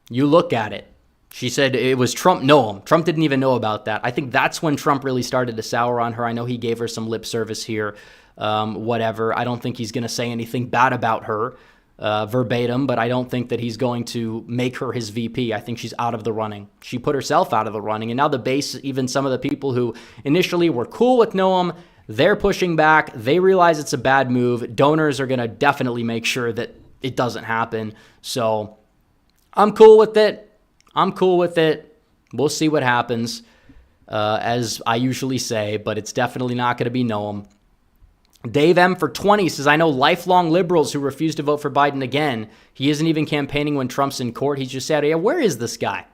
you look at it. She said it was Trump. No, Trump didn't even know about that. I think that's when Trump really started to sour on her. I know he gave her some lip service here, whatever. I don't think he's going to say anything bad about her verbatim, but I don't think that he's going to make her his VP. I think she's out of the running. She put herself out of the running. And now the base, even some of the people who initially were cool with Noam, they're pushing back. They realize it's a bad move. Donors are going to definitely make sure that it doesn't happen. So I'm cool with it. We'll see what happens, as I usually say, but it's definitely not going to be Noam. Dave M. for 20 says, I know lifelong liberals who refuse to vote for Biden again. He isn't even campaigning when Trump's in court. He's just said, yeah, where is this guy?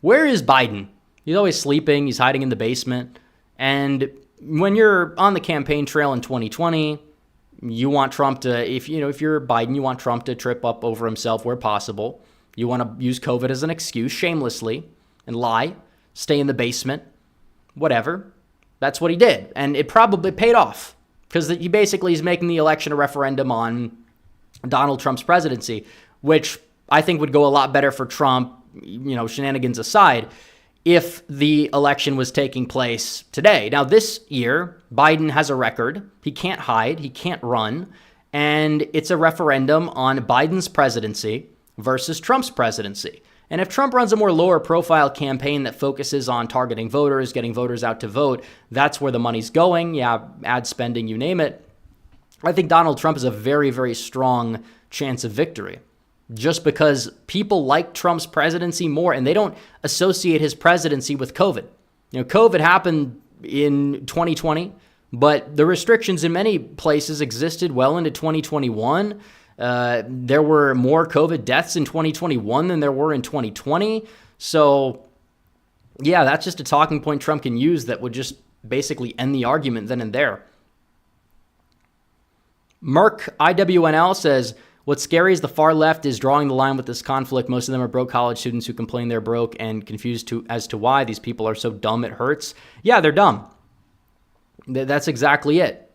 Where is Biden? He's always sleeping. He's hiding in the basement. And when you're on the campaign trail in 2020, you want Trump to, if you're Biden, you want Trump to trip up over himself where possible. You want to use COVID as an excuse shamelessly and lie, stay in the basement, whatever. That's what he did. And it probably paid off because he basically is making the election a referendum on Donald Trump's presidency, which I think would go a lot better for Trump, shenanigans aside. if the election was taking place today. Now, this year, Biden has a record. He can't hide. He can't run. And it's a referendum on Biden's presidency versus Trump's presidency. And if Trump runs a more lower profile campaign that focuses on targeting voters, getting voters out to vote, that's where the money's going. Yeah, ad spending, you name it. I think Donald Trump has a very, very strong chance of victory just because people like Trump's presidency more, and they don't associate his presidency with COVID. COVID happened in 2020, but the restrictions in many places existed well into 2021. There were more COVID deaths in 2021 than there were in 2020. So, yeah, that's just a talking point Trump can use that would just basically end the argument then and there. Merck IWNL says, what's scary is the far left is drawing the line with this conflict. Most of them are broke college students who complain they're broke and confused as to why these people are so dumb it hurts. Yeah, they're dumb. That's exactly it.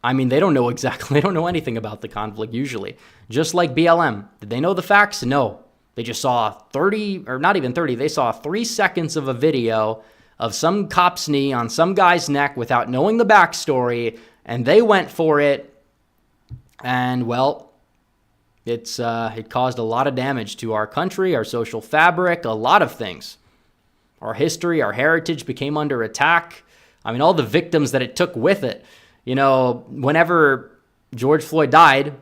I mean, they don't know anything about the conflict usually. Just like BLM. Did they know the facts? No. They just saw 30, or not even 30, they saw 3 seconds of a video of some cop's knee on some guy's neck without knowing the backstory, and they went for it. And, well, it caused a lot of damage to our country, our social fabric, a lot of things. Our history, our heritage became under attack. I mean, all the victims that it took with it. Whenever George Floyd died,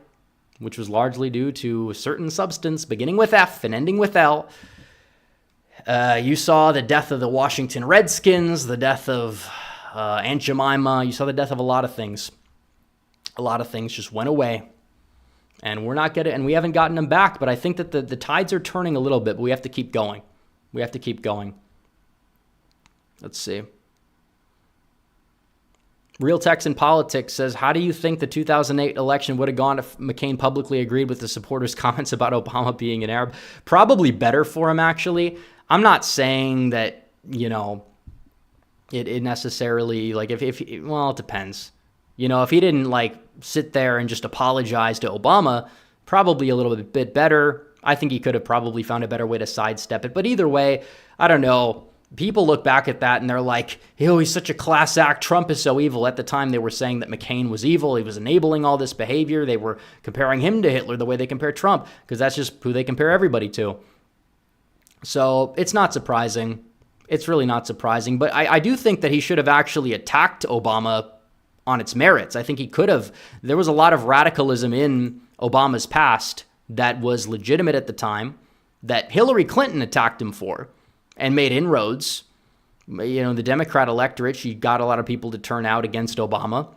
which was largely due to a certain substance beginning with F and ending with L, you saw the death of the Washington Redskins, the death of Aunt Jemima. You saw the death of a lot of things. A lot of things just went away, and we haven't gotten them back. But I think that the tides are turning a little bit, but we have to keep going. Let's see. Real Texan Politics says, how do you think the 2008 election would have gone if McCain publicly agreed with the supporters' comments about Obama being an Arab? Probably better for him, actually. I'm not saying that, it necessarily, it depends. If he didn't, sit there and just apologize to Obama, probably a little bit better. I think he could have probably found a better way to sidestep it. But either way, I don't know. People look back at that and they're like, he's such a class act. Trump is so evil. At the time, they were saying that McCain was evil. He was enabling all this behavior. They were comparing him to Hitler the way they compare Trump, because that's just who they compare everybody to. So it's not surprising. It's really not surprising. But I do think that he should have actually attacked Obama on its merits. I think he could have. There was a lot of radicalism in Obama's past that was legitimate at the time that Hillary Clinton attacked him for and made inroads. The Democrat electorate, she got a lot of people to turn out against Obama.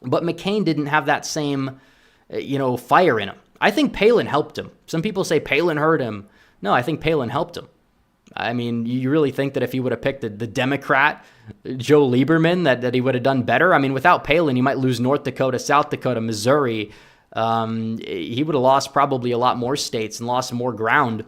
But McCain didn't have that same, fire in him. I think Palin helped him. Some people say Palin hurt him. No, I think Palin helped him. I mean, you really think that if he would have picked the Democrat, Joe Lieberman, that he would have done better? I mean, without Palin, he might lose North Dakota, South Dakota, Missouri. He would have lost probably a lot more states and lost more ground.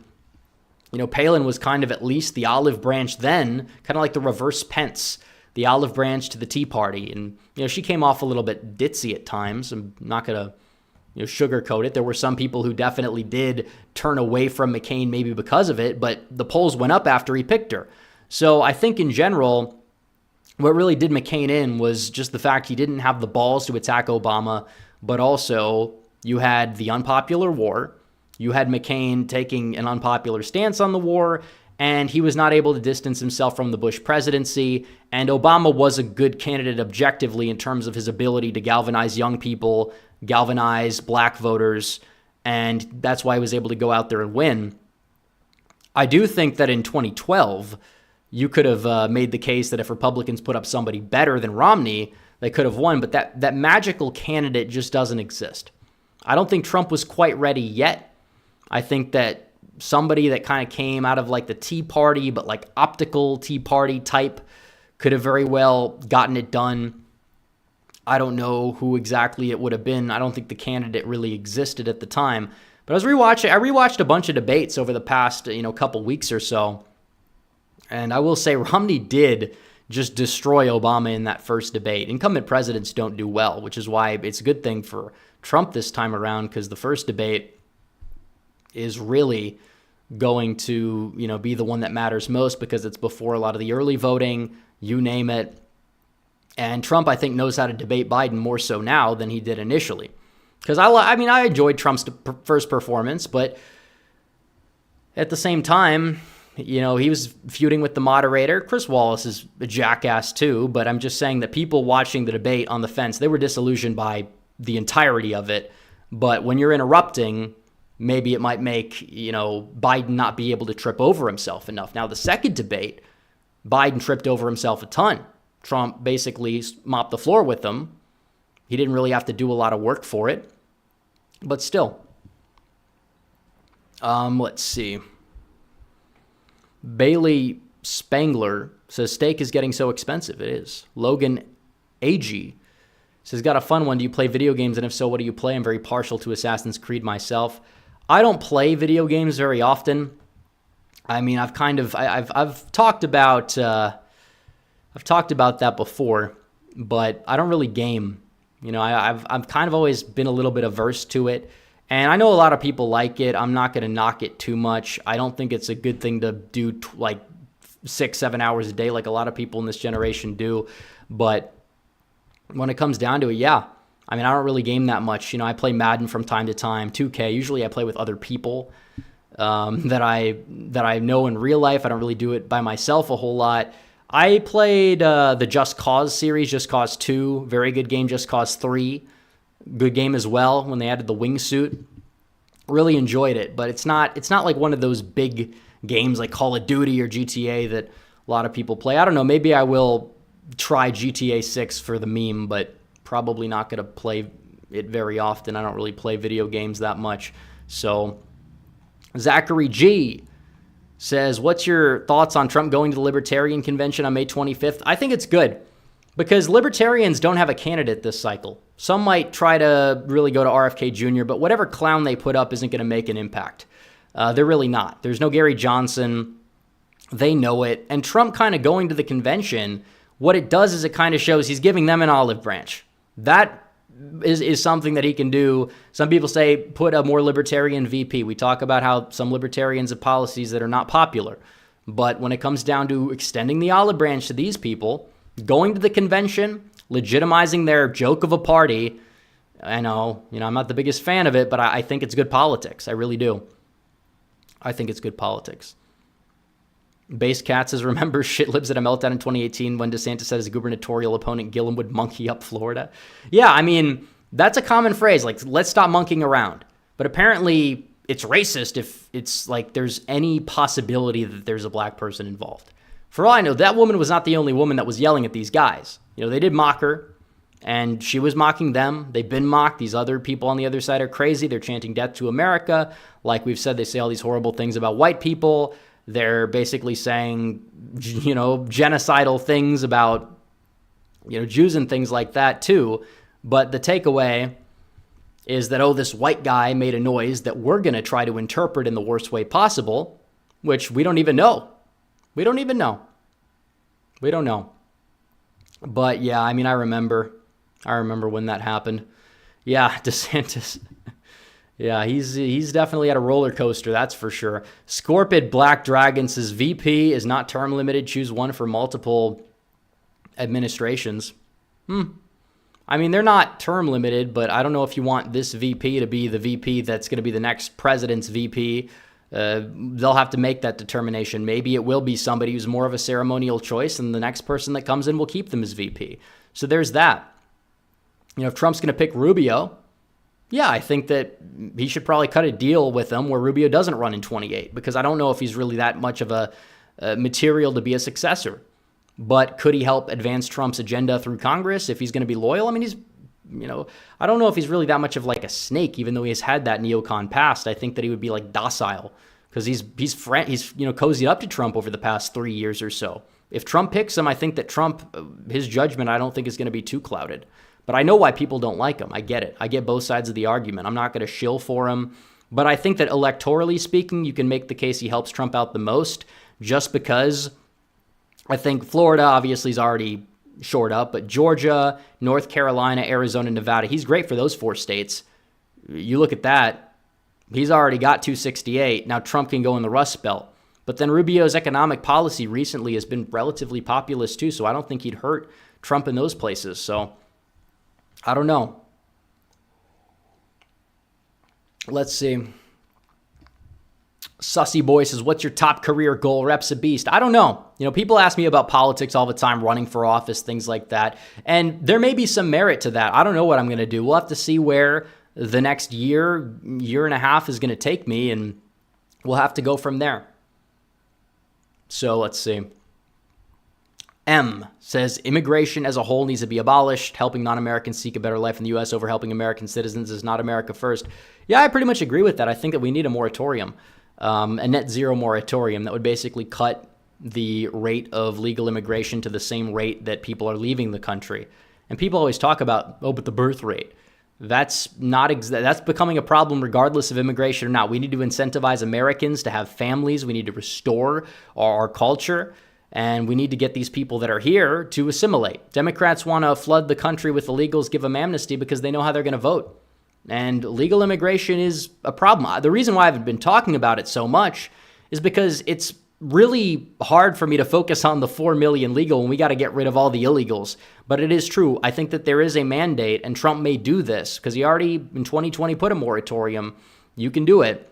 Palin was kind of at least the olive branch then, kind of like the reverse Pence, the olive branch to the Tea Party. And, she came off a little bit ditzy at times. I'm not going to sugarcoat it. There were some people who definitely did turn away from McCain maybe because of it, but the polls went up after he picked her. So I think in general, what really did McCain in was just the fact he didn't have the balls to attack Obama, but also you had the unpopular war. You had McCain taking an unpopular stance on the war, and he was not able to distance himself from the Bush presidency. And Obama was a good candidate objectively in terms of his ability to galvanize young people, galvanize black voters, and that's why he was able to go out there and win. I do think that in 2012, you could have made the case that if Republicans put up somebody better than Romney, they could have won, but that magical candidate just doesn't exist. I don't think Trump was quite ready yet. I think that somebody that kind of came out of the Tea Party, but optical Tea Party type, could have very well gotten it done. I don't know who exactly it would have been. I don't think the candidate really existed at the time. But I rewatched a bunch of debates over the past, couple weeks or so. And I will say Romney did just destroy Obama in that first debate. Incumbent presidents don't do well, which is why it's a good thing for Trump this time around, because the first debate is really going to, be the one that matters most because it's before a lot of the early voting, you name it. And Trump, I think, knows how to debate Biden more so now than he did initially. Because I enjoyed Trump's first performance, but at the same time, he was feuding with the moderator. Chris Wallace is a jackass too, but I'm just saying that people watching the debate on the fence, they were disillusioned by the entirety of it. But when you're interrupting, maybe it might make, Biden not be able to trip over himself enough. Now, the second debate, Biden tripped over himself a ton. Trump basically mopped the floor with him. He didn't really have to do a lot of work for it. But still. Let's see. Bailey Spangler says, steak is getting so expensive. It is. Logan AG says, got a fun one. Do you play video games? And if so, what do you play? I'm very partial to Assassin's Creed myself. I don't play video games very often. I mean, I've talked about that before, but I don't really game. I've kind of always been a little bit averse to it. And I know a lot of people like it. I'm not going to knock it too much. I don't think it's a good thing to do 6-7 hours a day like a lot of people in this generation do. But when it comes down to it, yeah. I mean, I don't really game that much. I play Madden from time to time, 2K. Usually I play with other people that I know in real life. I don't really do it by myself a whole lot. I played the Just Cause series, Just Cause 2, very good game. Just Cause 3, good game as well when they added the wingsuit. Really enjoyed it, but it's not like one of those big games like Call of Duty or GTA that a lot of people play. I don't know, maybe I will try GTA 6 for the meme, but probably not going to play it very often. I don't really play video games that much. So Zachary G says, what's your thoughts on Trump going to the Libertarian Convention on May 25th? I think it's good because Libertarians don't have a candidate this cycle. Some might try to really go to RFK Jr., but whatever clown they put up isn't going to make an impact. They're really not. There's no Gary Johnson. They know it. And Trump kind of going to the convention, what it does is it kind of shows he's giving them an olive branch. That is something that he can do. Some people say put a more libertarian VP. We talk about how some libertarians have policies that are not popular. But when it comes down to extending the olive branch to these people, going to the convention, legitimizing their joke of a party, I know, I'm not the biggest fan of it, but I think it's good politics. I really do. I think it's good politics. Base Cat says, remember shit lives at a meltdown in 2018 when DeSantis said his gubernatorial opponent Gillum would monkey up Florida? Yeah, I mean, that's a common phrase, like, let's stop monkeying around. But apparently it's racist if it's like there's any possibility that there's a black person involved. For all I know, that woman was not the only woman that was yelling at these guys. They did mock her, and she was mocking them. They've been mocked. These other people on the other side are crazy. They're chanting death to America. Like we've said, they say all these horrible things about white people. They're basically saying, genocidal things about, Jews and things like that too. But the takeaway is that, this white guy made a noise that we're going to try to interpret in the worst way possible, which we don't even know. We don't know. But yeah, I mean, I remember when that happened. Yeah, DeSantis. Yeah, he's definitely at a roller coaster, that's for sure. Scorpid Black Dragon says VP is not term limited. Choose one for multiple administrations. I mean, they're not term limited, but I don't know if you want this VP to be the VP that's going to be the next president's VP. They'll have to make that determination. Maybe it will be somebody who's more of a ceremonial choice, and the next person that comes in will keep them as VP. So there's that. If Trump's going to pick Rubio, yeah, I think that he should probably cut a deal with him where Rubio doesn't run in 28, because I don't know if he's really that much of a material to be a successor. But could he help advance Trump's agenda through Congress if he's going to be loyal? I mean, I don't know if he's really that much of like a snake, even though he has had that neocon past. I think that he would be like docile because he's cozied up to Trump over the past 3 years or so. If Trump picks him, I think that Trump, his judgment, I don't think is going to be too clouded. But I know why people don't like him. I get it. I get both sides of the argument. I'm not going to shill for him. But I think that electorally speaking, you can make the case he helps Trump out the most just because I think Florida obviously is already shored up, but Georgia, North Carolina, Arizona, Nevada, he's great for those 4 states. You look at that, He's already got 268. Now Trump can go in the Rust Belt. But then Rubio's economic policy recently has been relatively populist too, so I don't think he'd hurt Trump in those places. So I don't know. Let's see. Sussy Boy says, what's your top career goal? Rep's a beast. I don't know. People ask me about politics all the time, running for office, things like that. And there may be some merit to that. I don't know what I'm going to do. We'll have to see where the next year and a half is going to take me, and we'll have to go from there. So let's see. M says, immigration as a whole needs to be abolished. Helping non-Americans seek a better life in the U.S. over helping American citizens is not America first. Yeah, I pretty much agree with that. I think that we need a moratorium, a net zero moratorium that would basically cut the rate of legal immigration to the same rate that people are leaving the country. And people always talk about, but the birth rate. That's that's becoming a problem regardless of immigration or not. We need to incentivize Americans to have families. We need to restore our culture. And we need to get these people that are here to assimilate. Democrats want to flood the country with illegals, give them amnesty because they know how they're going to vote. And legal immigration is a problem. The reason why I haven't been talking about it so much is because it's really hard for me to focus on the 4 million legal when we got to get rid of all the illegals. But it is true. I think that there is a mandate, and Trump may do this because he already in 2020 put a moratorium. You can do it.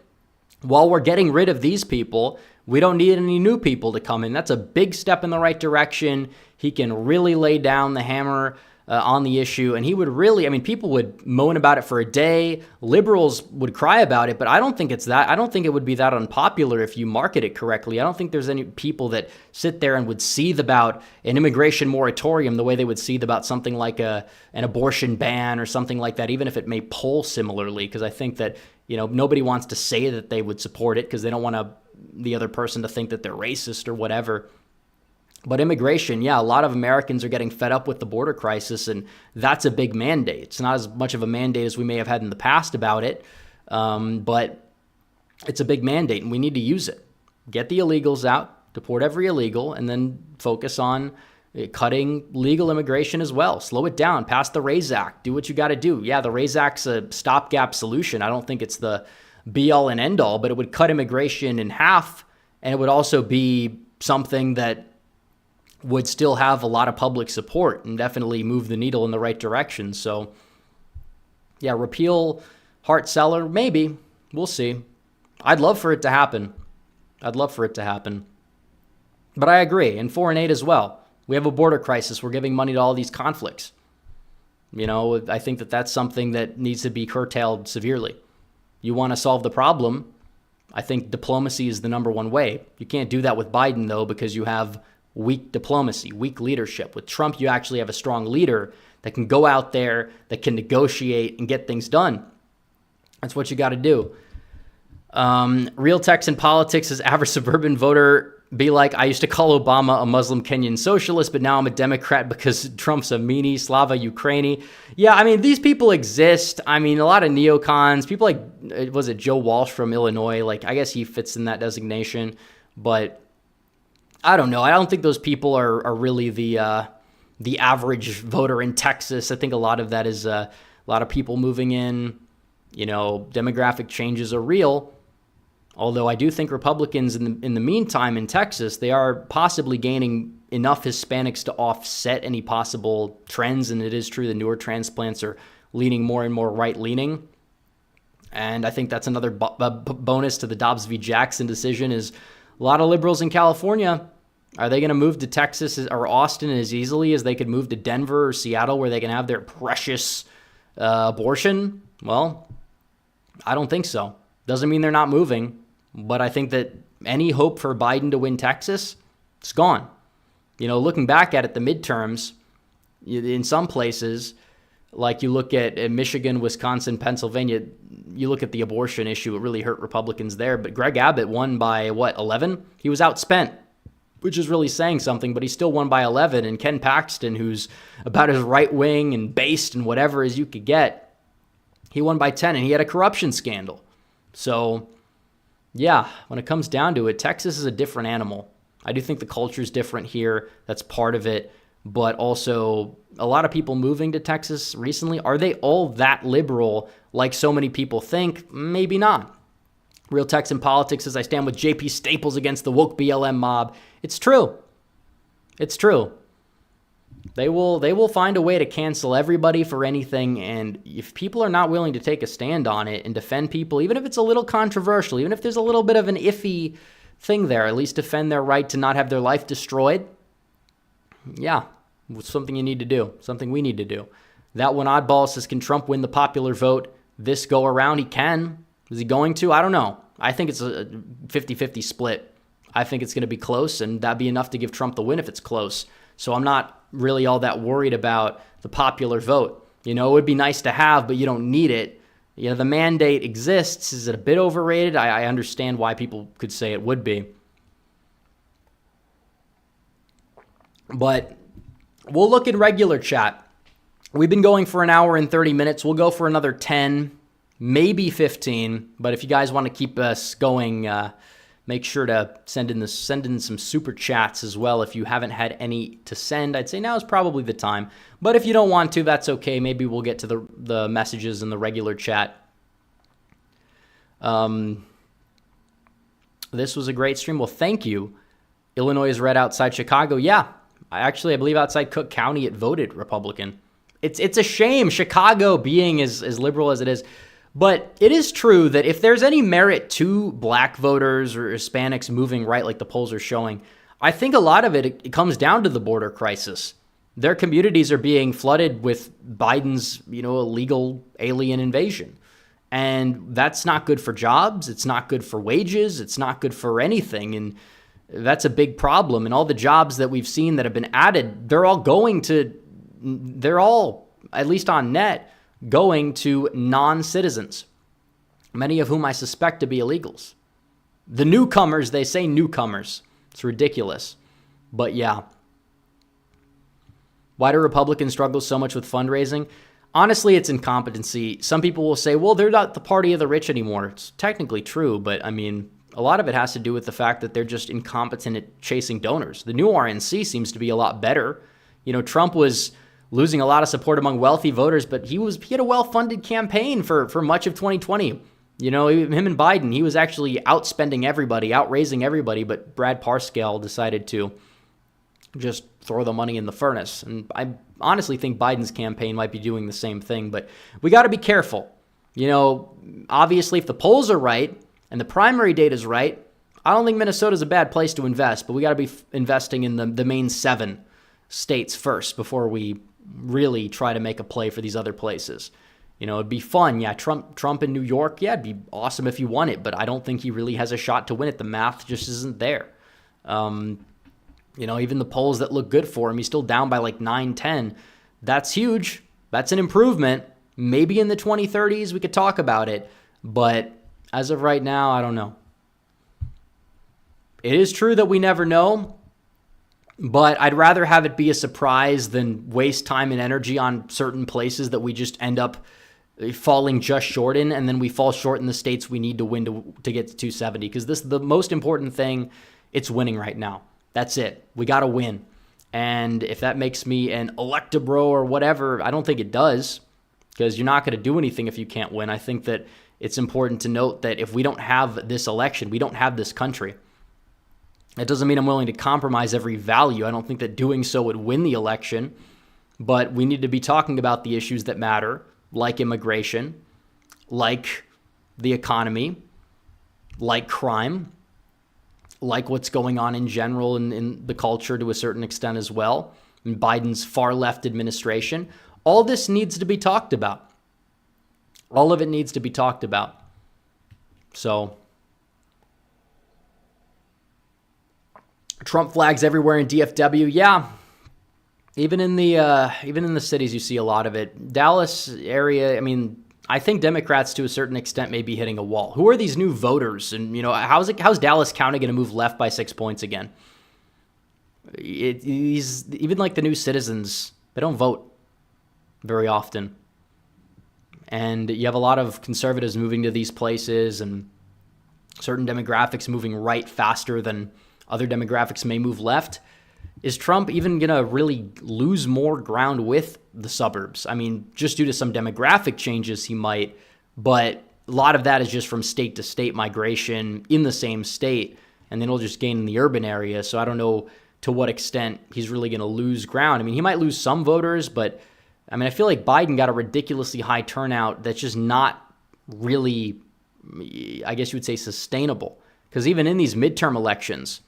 While we're getting rid of these people, we don't need any new people to come in. That's a big step in the right direction. He can really lay down the hammer on the issue. And he would really, people would moan about it for a day. Liberals would cry about it, but I don't think it's that. I don't think it would be that unpopular if you market it correctly. I don't think there's any people that sit there and would seethe about an immigration moratorium the way they would seethe about something like an abortion ban or something like that, even if it may poll similarly, because I think that, nobody wants to say that they would support it because they don't want the other person to think that they're racist or whatever. But immigration, yeah, a lot of Americans are getting fed up with the border crisis, and that's a big mandate. It's not as much of a mandate as we may have had in the past about it, but it's a big mandate, and we need to use it. Get the illegals out, deport every illegal, and then focus on cutting legal immigration as well. Slow it down. Pass the RAISE Act. Do what you got to do. Yeah, the RAISE Act's a stopgap solution. I don't think it's the be-all and end-all, but it would cut immigration in half, and it would also be something that would still have a lot of public support and definitely move the needle in the right direction. So, yeah, repeal Hart-Celler, maybe. We'll see. I'd love for it to happen. But I agree, and foreign aid as well. We have a border crisis. We're giving money to all these conflicts. I think that that's something that needs to be curtailed severely. You want to solve the problem, I think diplomacy is the number one way. You can't do that with Biden, though, because you have weak diplomacy, weak leadership. With Trump, you actually have a strong leader that can go out there, that can negotiate and get things done. That's what you got to do. Real Texan Politics is average suburban voter be like, I used to call Obama a Muslim Kenyan socialist, but now I'm a Democrat because Trump's a meanie, Slava Ukraini. Yeah, these people exist. A lot of neocons, people like, was it Joe Walsh from Illinois? I guess he fits in that designation, but I don't know. I don't think those people are really the average voter in Texas. I think a lot of that is a lot of people moving in. Demographic changes are real. Although I do think Republicans in the meantime in Texas, they are possibly gaining enough Hispanics to offset any possible trends. And it is true the newer transplants are leaning more and more right-leaning. And I think that's another bonus to the Dobbs v. Jackson decision is a lot of liberals in California. Are they going to move to Texas or Austin as easily as they could move to Denver or Seattle where they can have their precious abortion? Well, I don't think so. Doesn't mean they're not moving, but I think that any hope for Biden to win Texas, it's gone. Looking back at it, the midterms, in some places, like you look at Michigan, Wisconsin, Pennsylvania, you look at the abortion issue, it really hurt Republicans there. But Greg Abbott won by, 11? He was outspent, which is really saying something, but he still won by 11. And Ken Paxton, who's about as right-wing and based and whatever as you could get, he won by 10, and he had a corruption scandal. So, yeah, when it comes down to it, Texas is a different animal. I do think the culture is different here. That's part of it. But also, a lot of people moving to Texas recently, are they all that liberal like so many people think? Maybe not. Real Texan Politics says, I stand with JP Staples against the woke BLM mob. It's true. It's true. They will find a way to cancel everybody for anything, and if people are not willing to take a stand on it and defend people, even if it's a little controversial, even if there's a little bit of an iffy thing there, at least defend their right to not have their life destroyed, yeah, it's something you need to do, something we need to do. That one oddball says, can Trump win the popular vote this go around? He can. Is he going to? I don't know. I think it's a 50-50 split. I think it's going to be close, and that'd be enough to give Trump the win if it's close. So I'm not really all that worried about the popular vote. It would be nice to have, but you don't need it. The mandate exists. Is it a bit overrated? I understand why people could say it would be. But we'll look at regular chat. We've been going for an hour and 30 minutes. We'll go for another 10, maybe 15. But if you guys want to keep us going, make sure to send in some super chats as well. If you haven't had any to send, I'd say now is probably the time. But if you don't want to, that's okay. Maybe we'll get to the messages in the regular chat. This was a great stream. Well, thank you. Illinois is red outside Chicago. Yeah, I believe outside Cook County it voted Republican. It's a shame Chicago being as liberal as it is. But it is true that if there's any merit to black voters or Hispanics moving right like the polls are showing, I think a lot of it comes down to the border crisis. Their communities are being flooded with Biden's, illegal alien invasion. And that's not good for jobs. It's not good for wages. It's not good for anything. And that's a big problem. And all the jobs that we've seen that have been added, they're all, at least on net, going to non-citizens, many of whom I suspect to be illegals. The newcomers, they say newcomers. It's ridiculous. But yeah. Why do Republicans struggle so much with fundraising? Honestly, it's incompetency. Some people will say, well, they're not the party of the rich anymore. It's technically true, but a lot of it has to do with the fact that they're just incompetent at chasing donors. The new RNC seems to be a lot better. Trump was losing a lot of support among wealthy voters, but he had a well-funded campaign for much of 2020. Him and Biden, he was actually outspending everybody, outraising everybody, but Brad Parscale decided to just throw the money in the furnace. And I honestly think Biden's campaign might be doing the same thing, but we got to be careful. Obviously, if the polls are right and the primary data is right, I don't think Minnesota's a bad place to invest, but we got to be investing in the main 7 states first before we really try to make a play for these other places. It'd be fun. Yeah, Trump in New York, yeah, it'd be awesome if he won it, but I don't think he really has a shot to win it. The math just isn't there. Even the polls that look good for him, he's still down by like 9, 10. That's huge. That's an improvement. Maybe in the 2030s we could talk about it, but as of right now, I don't know. It is true that we never know, but I'd rather have it be a surprise than waste time and energy on certain places that we just end up falling just short in, and then we fall short in the states we need to win to get to 270. Because this is the most important thing. It's winning right now. That's it. We got to win. And if that makes me an electabro or whatever, I don't think it does, because you're not going to do anything if you can't win. I think that it's important to note that if we don't have this election, we don't have this country. That doesn't mean I'm willing to compromise every value. I don't think that doing so would win the election, but we need to be talking about the issues that matter, like immigration, like the economy, like crime, like what's going on in general in the culture to a certain extent as well, in Biden's far left administration. All this needs to be talked about. All of it needs to be talked about. So Trump flags everywhere in DFW. Yeah, even in the cities, you see a lot of it. Dallas area. I think Democrats to a certain extent may be hitting a wall. Who are these new voters? And how's Dallas County going to move left by 6 points again? Even like the new citizens, they don't vote very often, and you have a lot of conservatives moving to these places, and certain demographics moving right faster than other demographics may move left. Is Trump even going to really lose more ground with the suburbs? Just due to some demographic changes, he might. But a lot of that is just from state to state migration in the same state, and then he'll just gain in the urban area. So I don't know to what extent he's really going to lose ground. I mean, he might lose some voters, but I mean, I feel like Biden got a ridiculously high turnout that's just not really, I guess you would say, sustainable. Because even in these midterm elections,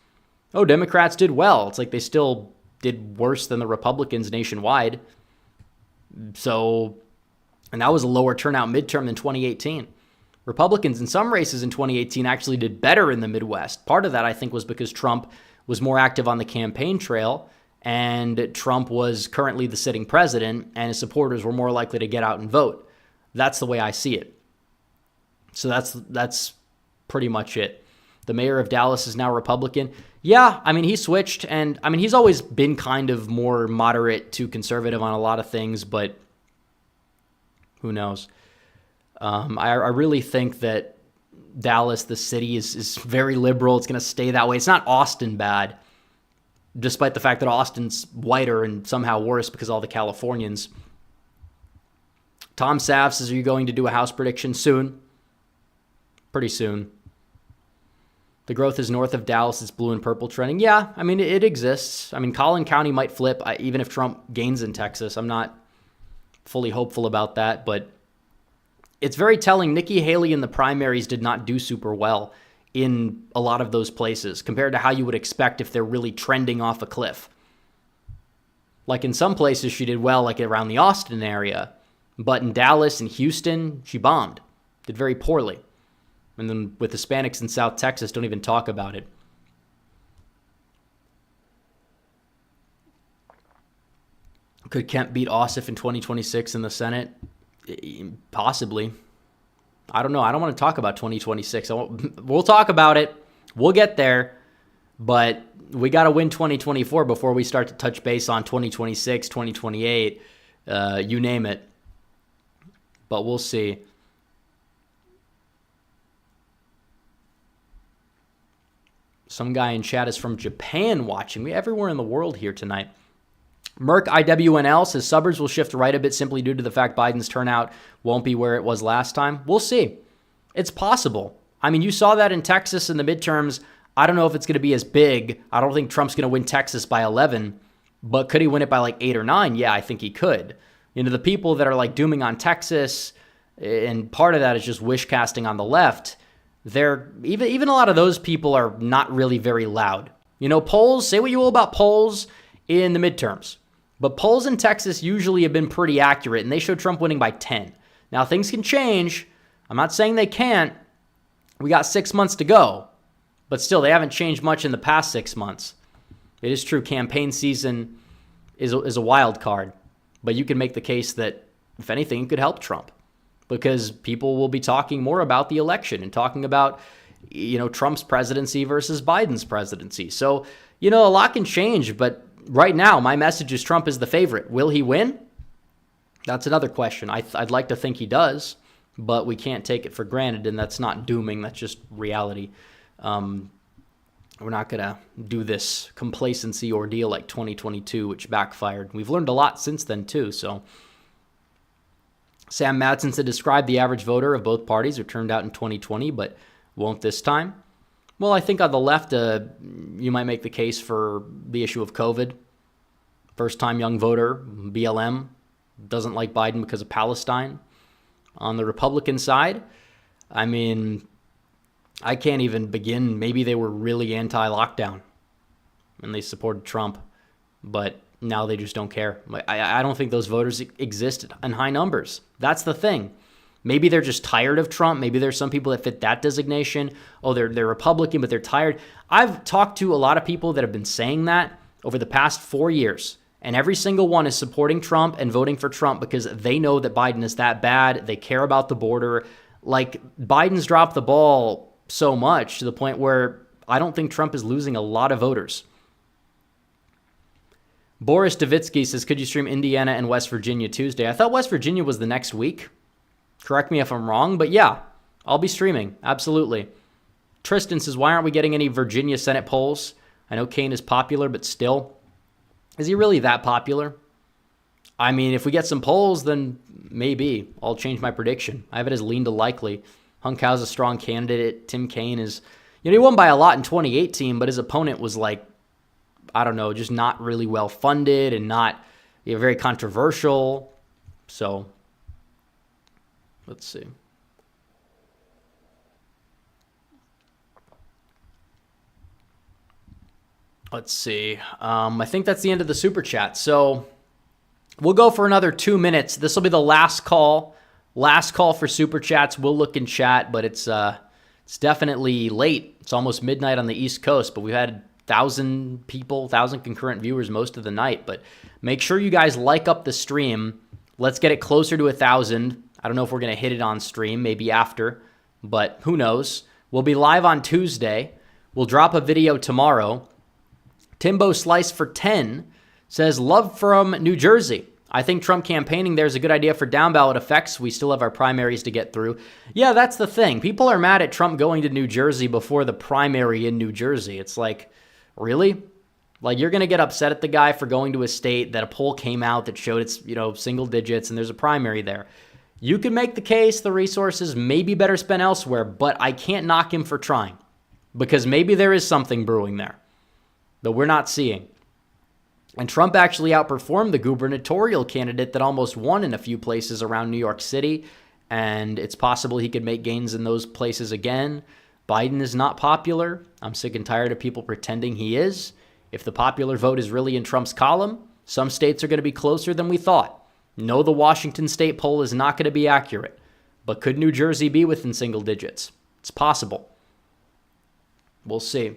Democrats did well. It's like they still did worse than the Republicans nationwide. So, and that was a lower turnout midterm than 2018. Republicans in some races in 2018 actually did better in the Midwest. Part of that, I think, was because Trump was more active on the campaign trail, and Trump was currently the sitting president, and his supporters were more likely to get out and vote. That's the way I see it. So that's pretty much it. The mayor of Dallas is now Republican. Yeah, I mean, he switched, and I mean, he's always been kind of more moderate to conservative on a lot of things, but who knows? I really think that Dallas, the city, is very liberal. It's going to stay that way. It's not Austin bad, despite the fact that Austin's whiter and somehow worse because of all the Californians. Tom Sav says, are you going to do a house prediction soon? Pretty soon. The growth is north of Dallas. It's blue and purple trending. Yeah, I mean, it exists. I mean, Collin County might flip, even if Trump gains in Texas. I'm not fully hopeful about that, but it's very telling. Nikki Haley in the primaries did not do super well in a lot of those places compared to how you would expect if they're really trending off a cliff. Like in some places she did well, like around the Austin area, but in Dallas and Houston, she bombed, did very poorly. And then with Hispanics in South Texas, don't even talk about it. Could Kemp beat Ossoff in 2026 in the Senate? Possibly. I don't know. I don't want to talk about 2026. We'll talk about it. We'll get there. But we got to win 2024 before we start to touch base on 2026, 2028, you name it. But we'll see. Some guy in chat is from Japan watching. We're everywhere in the world here tonight. Merck IWNL says suburbs will shift right a bit simply due to the fact Biden's turnout won't be where it was last time. We'll see. It's possible. I mean, you saw that in Texas in the midterms. I don't know if it's going to be as big. I don't think Trump's going to win Texas by 11, but could he win it by like 8 or 9? Yeah, I think he could. You know, the people that are like dooming on Texas, and part of that is just wish casting on the left, they're even a lot of those people are not really very loud. You know, polls, say what you will about polls in the midterms, but polls in Texas usually have been pretty accurate, and they show Trump winning by 10. Now, things can change. I'm not saying they can't. We got 6 months to go, but still, they haven't changed much in the past 6 months. It is true, campaign season is a wild card, but you can make the case that, if anything, it could help Trump, because people will be talking more about the election and talking about, you know, Trump's presidency versus Biden's presidency. So, you know, a lot can change, but right now, my message is Trump is the favorite. Will he win? That's another question. I'd like to think he does, but we can't take it for granted, and that's not dooming. That's just reality. We're not going to do this complacency ordeal like 2022, which backfired. We've learned a lot since then, too, so... Sam Madsen said, describe the average voter of both parties who turned out in 2020, but won't this time. Well, I think on the left, you might make the case for the issue of COVID. First-time young voter, BLM, doesn't like Biden because of Palestine. On the Republican side, I mean, I can't even begin. Maybe they were really anti-lockdown and they supported Trump, but now they just don't care. I don't think those voters exist in high numbers. That's the thing. Maybe they're just tired of Trump. Maybe there's some people that fit that designation. Oh, they're Republican, but they're tired. I've talked to a lot of people that have been saying that over the past 4 years, and every single one is supporting Trump and voting for Trump because they know that Biden is that bad. They care about the border. Like, Biden's dropped the ball so much to the point where I don't think Trump is losing a lot of voters. Boris Davitsky says, could you stream Indiana and West Virginia Tuesday? I thought West Virginia was the next week. Correct me if I'm wrong, but yeah, I'll be streaming. Absolutely. Tristan says, why aren't we getting any Virginia Senate polls? I know Kane is popular, but still. Is he really that popular? I mean, if we get some polls, then maybe I'll change my prediction. I have it as lean to likely, Hunkow's a strong candidate. Tim Kaine is, he won by a lot in 2018, but his opponent was like, I don't know, just not really well funded and not very controversial. So let's see. I think that's the end of the super chat. So we'll go for another 2 minutes. This will be the last call. Last call for super chats. We'll look in chat, but it's definitely late. It's almost midnight on the East Coast, but we've had 1,000 people, 1,000 concurrent viewers most of the night. But make sure you guys like up the stream. Let's get it closer to 1,000. I don't know if we're going to hit it on stream, maybe after, but who knows. We'll be live on Tuesday. We'll drop a video tomorrow. Timbo Slice for 10 says, love from New Jersey. I think Trump campaigning there is a good idea for down ballot effects. We still have our primaries to get through. Yeah, that's the thing. People are mad at Trump going to New Jersey before the primary in New Jersey. It's like, really? Like, you're going to get upset at the guy for going to a state that a poll came out that showed it's, single digits and there's a primary there. You can make the case the resources may be better spent elsewhere, but I can't knock him for trying because maybe there is something brewing there that we're not seeing. And Trump actually outperformed the gubernatorial candidate that almost won in a few places around New York City, and it's possible he could make gains in those places again. Biden is not popular. I'm sick and tired of people pretending he is. If the popular vote is really in Trump's column, some states are going to be closer than we thought. No, the Washington state poll is not going to be accurate, but could New Jersey be within single digits? It's possible. We'll see.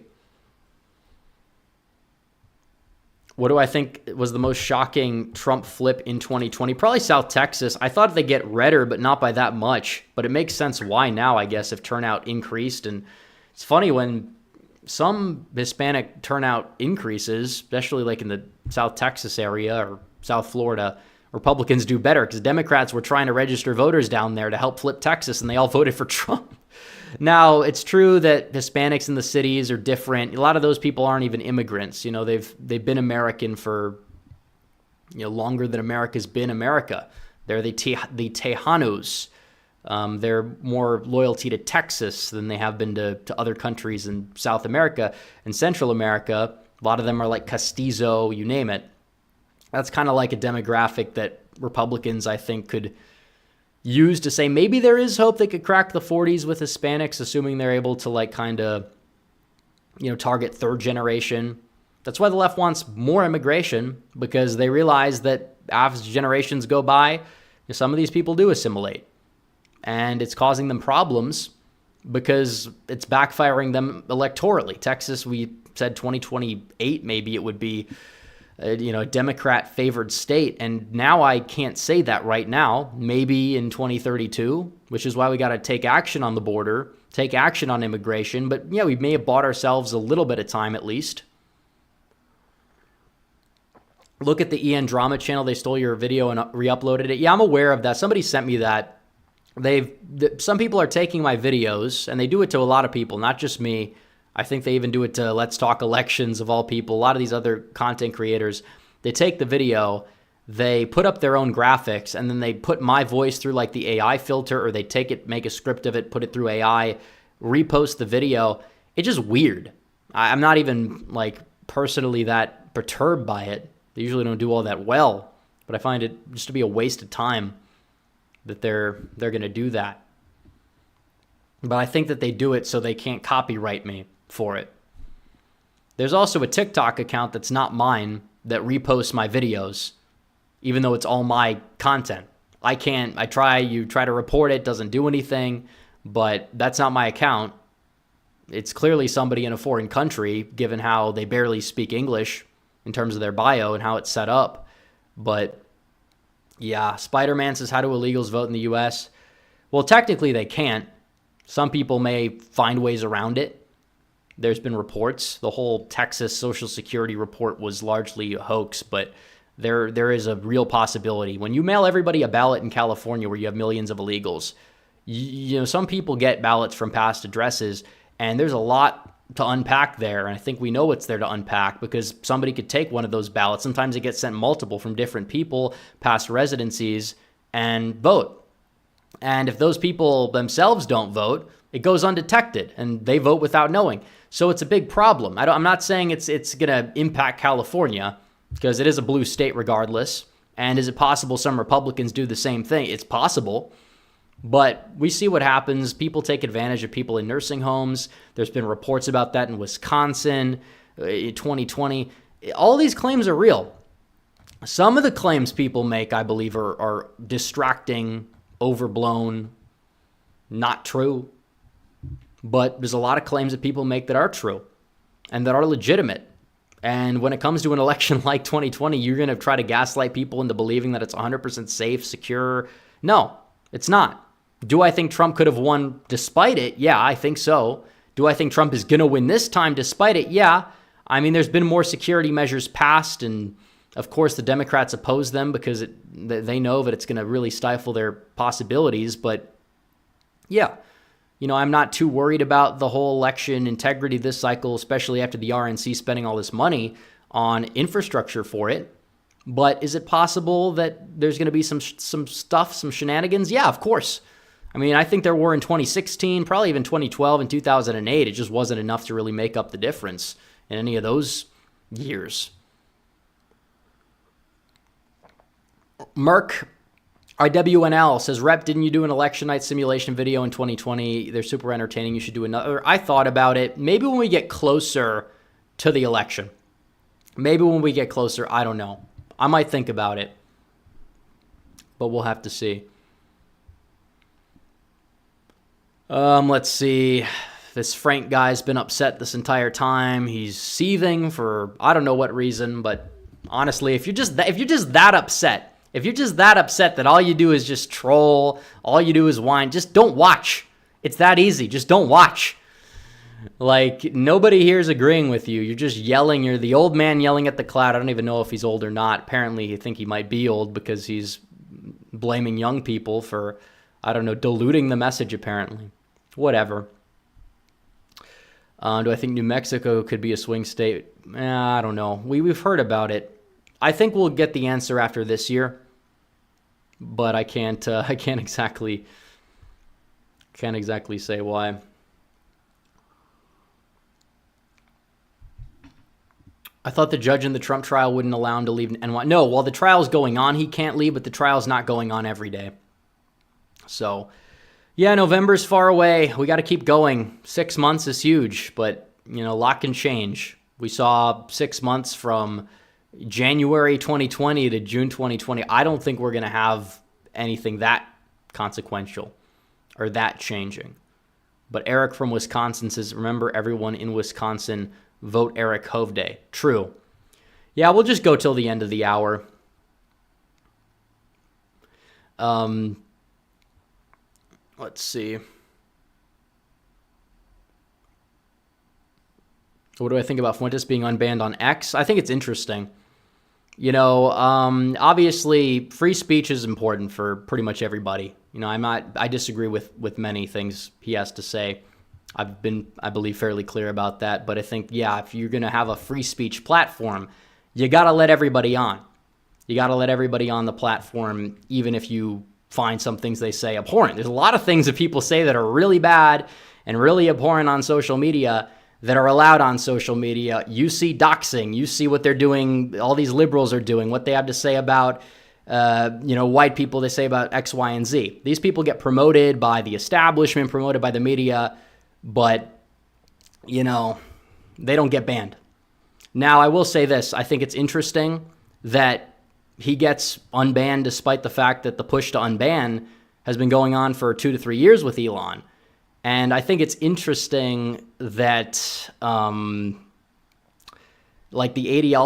What do I think was the most shocking Trump flip in 2020? Probably South Texas. I thought they'd get redder, but not by that much. But it makes sense why now, I guess, if turnout increased. And it's funny when some Hispanic turnout increases, especially like in the South Texas area or South Florida, Republicans do better because Democrats were trying to register voters down there to help flip Texas, and they all voted for Trump. Now, it's true that Hispanics in the cities are different. A lot of those people aren't even immigrants. They've been American for longer than America's been America. They're the Tejanos. They're more loyalty to Texas than they have been to other countries in South America and Central America. A lot of them are like Castizo, you name it. That's kind of like a demographic that Republicans, I think, could use to say maybe there is hope they could crack the 40s with Hispanics, assuming they're able to target third generation. That's why the left wants more immigration, because they realize that as generations go by, some of these people do assimilate. And it's causing them problems because it's backfiring them electorally. Texas, we said 2028, maybe it would be a Democrat-favored state, and now I can't say that right now. Maybe in 2032, which is why we got to take action on the border, take action on immigration. But yeah, we may have bought ourselves a little bit of time at least. Look at the EN Drama channel. They stole your video and re-uploaded it. Yeah, I'm aware of that. Somebody sent me that. Some people are taking my videos, and they do it to a lot of people, not just me. I think they even do it to Let's Talk Elections, of all people. A lot of these other content creators, they take the video, they put up their own graphics, and then they put my voice through like the AI filter, or they take it, make a script of it, put it through AI, repost the video. It's just weird. I'm not even like personally that perturbed by it. They usually don't do all that well, but I find it just to be a waste of time that they're going to do that. But I think that they do it so they can't copyright me for it. There's also a TikTok account that's not mine that reposts my videos, even though it's all my content. You try to report it, doesn't do anything, but that's not my account. It's clearly somebody in a foreign country, given how they barely speak English in terms of their bio and how it's set up. But yeah, Spider-Man says, how do illegals vote in the U.S.? Well, technically they can't. Some people may find ways around it. There's been reports. The whole Texas Social Security report was largely a hoax, but there is a real possibility. When you mail everybody a ballot in California where you have millions of illegals, some people get ballots from past addresses, and there's a lot to unpack there. And I think we know what's there to unpack because somebody could take one of those ballots. Sometimes it gets sent multiple from different people, past residencies, and vote. And if those people themselves don't vote, it goes undetected and they vote without knowing. So it's a big problem. I'm not saying it's going to impact California because it is a blue state regardless. And is it possible some Republicans do the same thing? It's possible. But we see what happens. People take advantage of people in nursing homes. There's been reports about that in Wisconsin in 2020. All these claims are real. Some of the claims people make, I believe, are distracting, overblown, not true. But there's a lot of claims that people make that are true and that are legitimate. And when it comes to an election like 2020, you're going to try to gaslight people into believing that it's 100% safe, secure. No, it's not. Do I think Trump could have won despite it? Yeah, I think so. Do I think Trump is going to win this time despite it? Yeah. I mean, there's been more security measures passed, and of course the Democrats oppose them because they know that it's going to really stifle their possibilities. But yeah, I'm not too worried about the whole election integrity this cycle, especially after the RNC spending all this money on infrastructure for it. But is it possible that there's going to be some stuff, some shenanigans? Yeah, of course. I mean, I think there were in 2016, probably even 2012 and 2008. It just wasn't enough to really make up the difference in any of those years. Merck IWNL says, Rep, didn't you do an election night simulation video in 2020? They're super entertaining. You should do another. I thought about it. Maybe when we get closer to the election. Maybe when we get closer. I don't know. I might think about it. But we'll have to see. Let's see. This Frank guy's been upset this entire time. He's seething for I don't know what reason, but honestly, if you're just that upset that all you do is just troll, all you do is whine, just don't watch. It's that easy. Just don't watch. Like, nobody here is agreeing with you. You're just yelling. You're the old man yelling at the cloud. I don't even know if he's old or not. Apparently, you think he might be old because he's blaming young people for, I don't know, diluting the message, apparently. Whatever. Do I think New Mexico could be a swing state? I don't know. We've heard about it. I think we'll get the answer after this year, but I can't exactly say why. I thought the judge in the Trump trial wouldn't allow him to leave NY. No, while the trial's going on, he can't leave, but the trial's not going on every day. So, yeah, November's far away. We got to keep going. 6 months is huge, but, a lot can change. We saw 6 months from January 2020 to June 2020. I don't think we're going to have anything that consequential or that changing. But Eric from Wisconsin says, remember everyone in Wisconsin, vote Eric Hovde. True. Yeah, we'll just go till the end of the hour. Let's see. What do I think about Fuentes being unbanned on X? I think it's interesting. Obviously, free speech is important for pretty much everybody. I disagree with many things he has to say. I've been, I believe, fairly clear about that. But I think, yeah, if you're going to have a free speech platform, you got to let everybody on. You got to let everybody on the platform, even if you find some things they say abhorrent. There's a lot of things that people say that are really bad and really abhorrent on social media that are allowed on social media. You see doxing, you see what they're doing, all these liberals are doing, what they have to say about, white people, they say about X, Y, and Z. These people get promoted by the establishment, promoted by the media, but, they don't get banned. Now, I will say this. I think it's interesting that he gets unbanned despite the fact that the push to unban has been going on for 2 to 3 years with Elon. And I think it's interesting that, all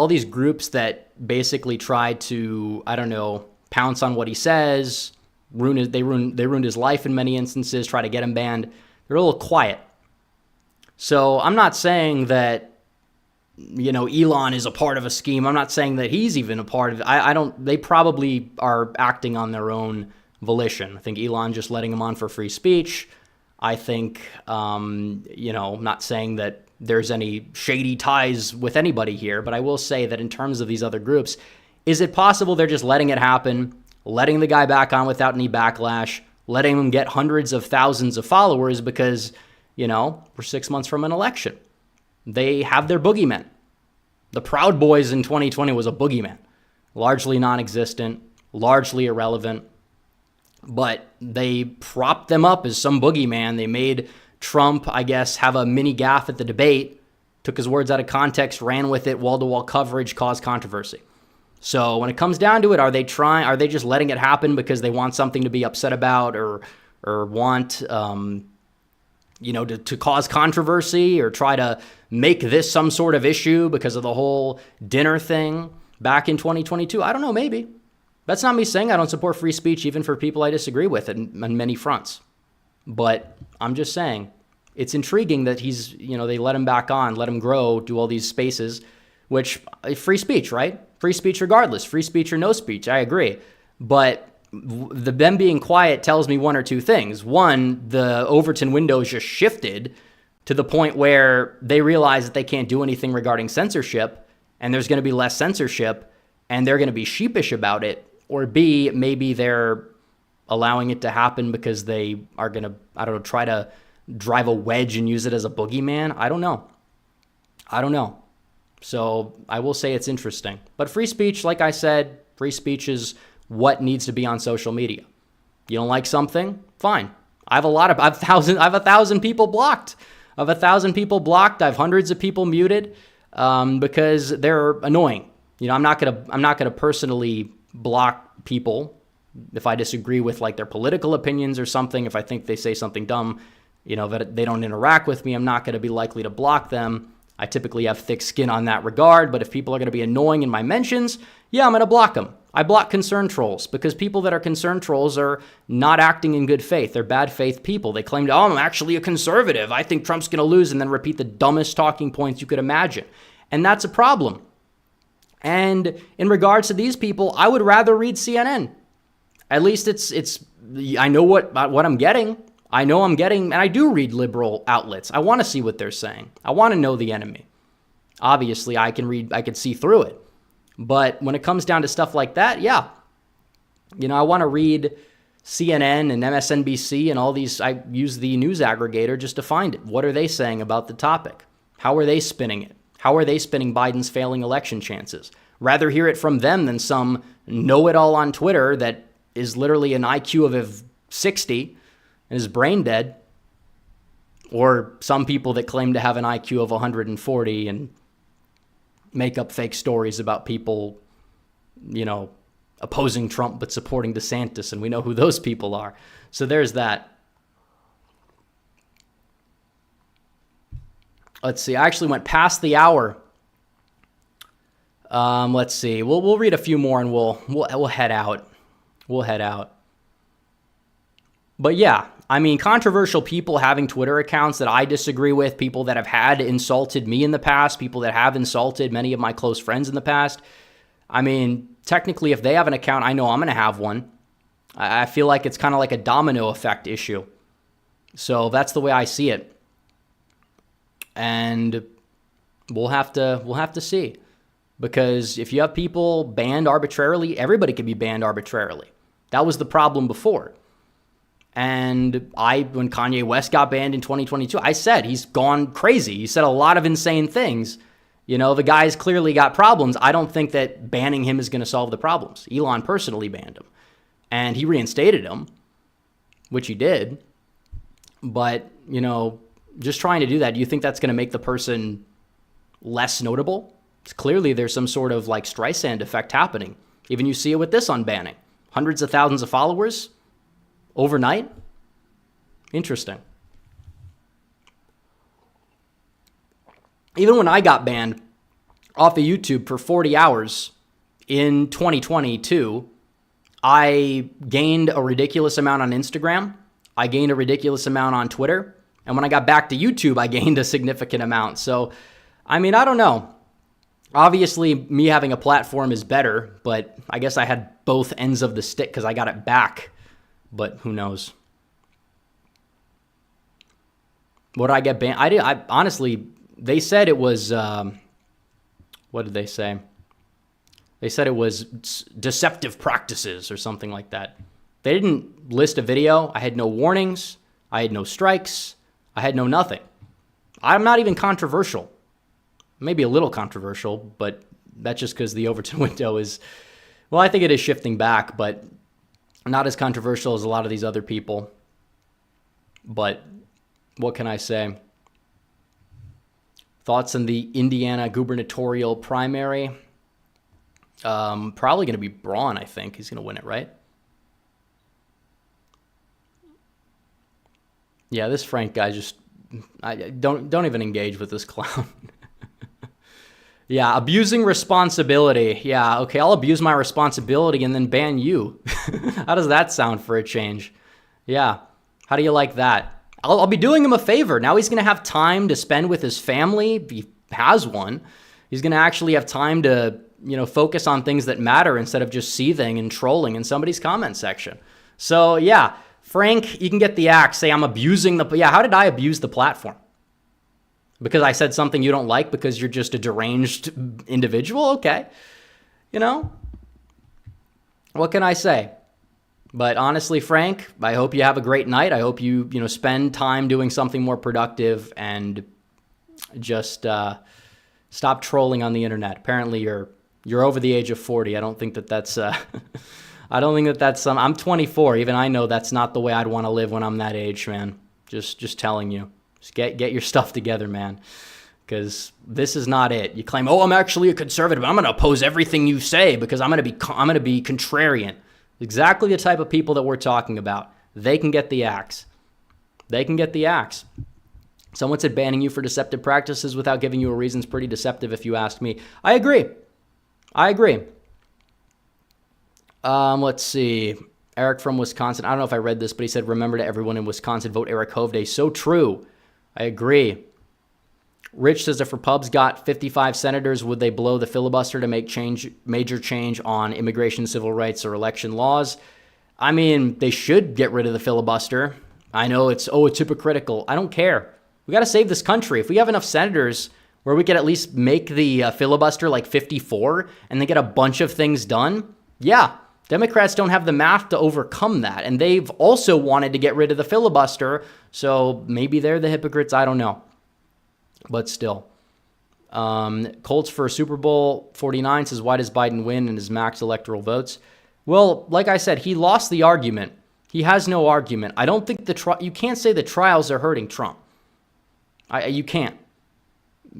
these groups that basically try to, pounce on what he says, they ruined his life in many instances, try to get him banned. They're a little quiet. So I'm not saying that, Elon is a part of a scheme. I'm not saying that he's even a part of it. They probably are acting on their own volition. I think Elon just letting him on for free speech. I think, not saying that there's any shady ties with anybody here, but I will say that in terms of these other groups, is it possible they're just letting it happen, letting the guy back on without any backlash, letting them get hundreds of thousands of followers because, we're 6 months from an election. They have their boogeymen. The Proud Boys in 2020 was a boogeyman. Largely non-existent, largely irrelevant. But they propped them up as some boogeyman. They made Trump, I guess, have a mini gaffe at the debate, took his words out of context, ran with it, wall-to-wall coverage, caused controversy. So when it comes down to it, are they just letting it happen because they want something to be upset about or want, to cause controversy or try to make this some sort of issue because of the whole dinner thing back in 2022? I don't know, maybe. That's not me saying I don't support free speech even for people I disagree with on many fronts. But I'm just saying it's intriguing that he's, they let him back on, let him grow, do all these spaces, which free speech, right? Free speech regardless, free speech or no speech. I agree. But them being quiet tells me one or two things. One, the Overton window just shifted to the point where they realize that they can't do anything regarding censorship and there's going to be less censorship and they're going to be sheepish about it. Or B, maybe they're allowing it to happen because they are going to, try to drive a wedge and use it as a boogeyman. I don't know. So I will say it's interesting. But free speech, like I said, free speech is what needs to be on social media. You don't like something? Fine. I have 1,000 people blocked. I have hundreds of people muted because they're annoying. I'm not gonna personally block people if I disagree with like their political opinions or something. If I think they say something dumb, that they don't interact with me, I'm not going to be likely to block them. I typically have thick skin on that regard, but if people are going to be annoying in my mentions, yeah, I'm going to block them. I block concern trolls because people that are concern trolls are not acting in good faith. They're bad faith people. They claim, I'm actually a conservative. I think Trump's going to lose, and then repeat the dumbest talking points you could imagine. And that's a problem. And in regards to these people, I would rather read CNN. At least I know what I'm getting. I know I'm getting, and I do read liberal outlets. I want to see what they're saying. I want to know the enemy. Obviously, I can see through it. But when it comes down to stuff like that, yeah. I want to read CNN and MSNBC and all these. I use the news aggregator just to find it. What are they saying about the topic? How are they spinning it? How are they spinning Biden's failing election chances? Rather hear it from them than some know-it-all on Twitter that is literally an IQ of 60 and is brain dead, or some people that claim to have an IQ of 140 and make up fake stories about people, opposing Trump but supporting DeSantis, and we know who those people are. So there's that. Let's see. I actually went past the hour. Let's see. We'll read a few more and we'll head out. We'll head out. But yeah, controversial people having Twitter accounts that I disagree with, people that have had insulted me in the past, people that have insulted many of my close friends in the past. Technically, if they have an account, I know I'm going to have one. I feel like it's kind of like a domino effect issue. So that's the way I see it. And we'll have to see. Because if you have people banned arbitrarily, everybody can be banned arbitrarily. That was the problem before. And when Kanye West got banned in 2022, I said he's gone crazy. He said a lot of insane things. The guy's clearly got problems. I don't think that banning him is going to solve the problems. Elon personally banned him. And he reinstated him, which he did. But, just trying to do that, do you think that's going to make the person less notable? Clearly, there's some sort of like Streisand effect happening. Even you see it with this unbanning. Hundreds of thousands of followers overnight. Interesting. Even when I got banned off of YouTube for 40 hours in 2022, I gained a ridiculous amount on Instagram. I gained a ridiculous amount on Twitter. And when I got back to YouTube, I gained a significant amount. So, I don't know. Obviously, me having a platform is better, but I guess I had both ends of the stick because I got it back. But who knows? What did I get banned? I honestly, they said it was, what did they say? They said it was deceptive practices or something like that. They didn't list a video. I had no warnings. I had no strikes. I had no nothing. I'm not even controversial. Maybe a little controversial, but that's just because the Overton window is, well, I think it is shifting back, but not as controversial as a lot of these other people. But what can I say? Thoughts on the Indiana gubernatorial primary? Probably going to be Braun, I think. He's going to win it, right? Yeah, this Frank guy just... don't even engage with this clown. Yeah, abusing responsibility. Yeah, okay, I'll abuse my responsibility and then ban you. How does that sound for a change? Yeah, how do you like that? I'll be doing him a favor. Now he's going to have time to spend with his family. If he has one. He's going to actually have time to, focus on things that matter instead of just seething and trolling in somebody's comment section. So, yeah, Frank, you can get the axe. Say I'm abusing the... Yeah, how did I abuse the platform? Because I said something you don't like because you're just a deranged individual? Okay. What can I say? But honestly, Frank, I hope you have a great night. I hope you, spend time doing something more productive and just stop trolling on the internet. Apparently, you're over the age of 40. I don't think that's I don't think that's I'm 24. Even I know that's not the way I'd want to live when I'm that age, man. Just telling you. Just get your stuff together, man. Because this is not it. You claim, I'm actually a conservative. I'm going to oppose everything you say because I'm going to be contrarian. Exactly the type of people that we're talking about. They can get the axe. They can get the axe. Someone said banning you for deceptive practices without giving you a reason is pretty deceptive if you ask me. I agree. Let's see. Eric from Wisconsin. I don't know if I read this, but he said, remember to everyone in Wisconsin, vote Eric Hovde. So true. I agree. Rich says if Repubs got 55 senators, would they blow the filibuster to make major change on immigration, civil rights, or election laws? I mean, they should get rid of the filibuster. I know it's hypocritical. I don't care. We got to save this country. If we have enough senators where we could at least make the filibuster like 54 and then get a bunch of things done, yeah, Democrats don't have the math to overcome that. And they've also wanted to get rid of the filibuster. So maybe they're the hypocrites. I don't know. But still. Colts for Super Bowl 49 says, why does Biden win in his max electoral votes? Well, like I said, he lost the argument. He has no argument. I don't think you can't say the trials are hurting Trump. You can't.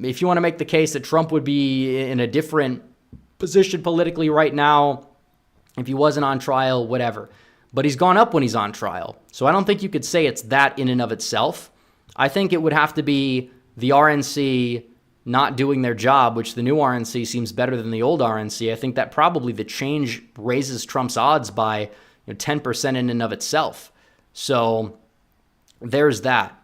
If you want to make the case that Trump would be in a different position politically right now, if he wasn't on trial, whatever. But he's gone up when he's on trial. So I don't think you could say it's that in and of itself. I think it would have to be the RNC not doing their job, which the new RNC seems better than the old RNC. I think that probably the change raises Trump's odds by 10% in and of itself. So there's that.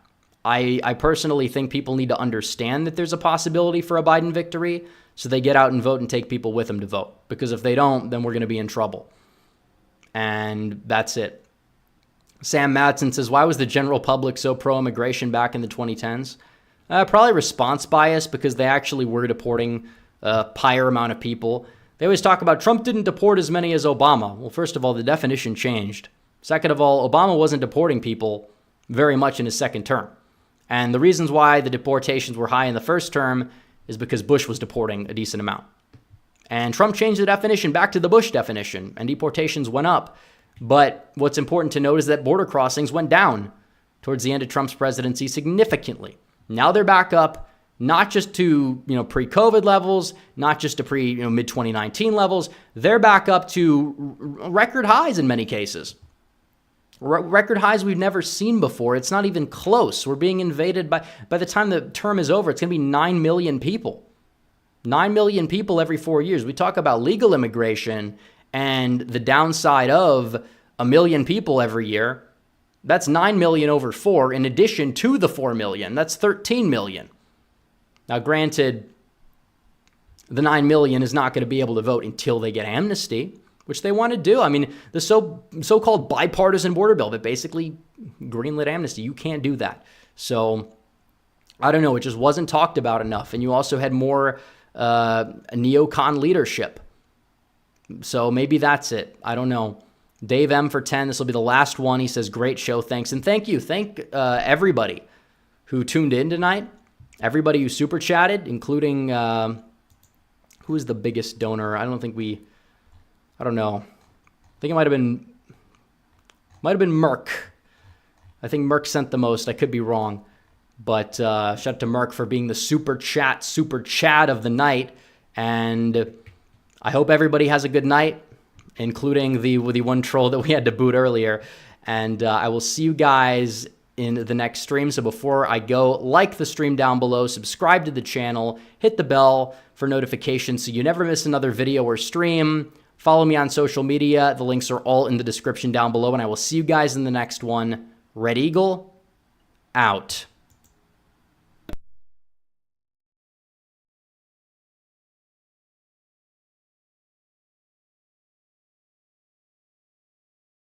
I personally think people need to understand that there's a possibility for a Biden victory, so they get out and vote and take people with them to vote. Because if they don't, then we're going to be in trouble. And that's it. Sam Madsen says, why was the general public so pro-immigration back in the 2010s? Probably response bias, because they actually were deporting a higher amount of people. They always talk about Trump didn't deport as many as Obama. Well, first of all, the definition changed. Second of all, Obama wasn't deporting people very much in his second term. And the reasons why the deportations were high in the first term is because Bush was deporting a decent amount. And Trump changed the definition back to the Bush definition, and deportations went up. But what's important to note is that border crossings went down towards the end of Trump's presidency significantly. Now they're back up, not just to pre-COVID levels, not just to mid-2019 levels. They're back up to record highs in many cases. Record highs we've never seen before. It's not even close. We're being invaded by the time the term is over, it's going to be 9 million people. 9 million people every 4 years. We talk about legal immigration and the downside of 1 million people every year. That's 9 million over 4 in addition to the 4 million. That's 13 million. Now, granted, the 9 million is not going to be able to vote until they get amnesty, which they want to do. I mean, the so-called bipartisan border bill that basically greenlit amnesty, you can't do that. So, I don't know. It just wasn't talked about enough. And you also had more neocon leadership. So maybe that's it. I don't know. Dave M for 10. This will be the last one. He says, great show. Thanks. And thank you. Thank everybody who tuned in tonight. Everybody who super chatted, including who is the biggest donor? I don't know. I think it might have been Merck. I think Merck sent the most. I could be wrong. But shout out to Merck for being the super chat of the night. And I hope everybody has a good night, including the one troll that we had to boot earlier. And I will see you guys in the next stream. So before I go, like the stream down below, subscribe to the channel, hit the bell for notifications so you never miss another video or stream. Follow me on social media. The links are all in the description down below, and I will see you guys in the next one. Red Eagle, out.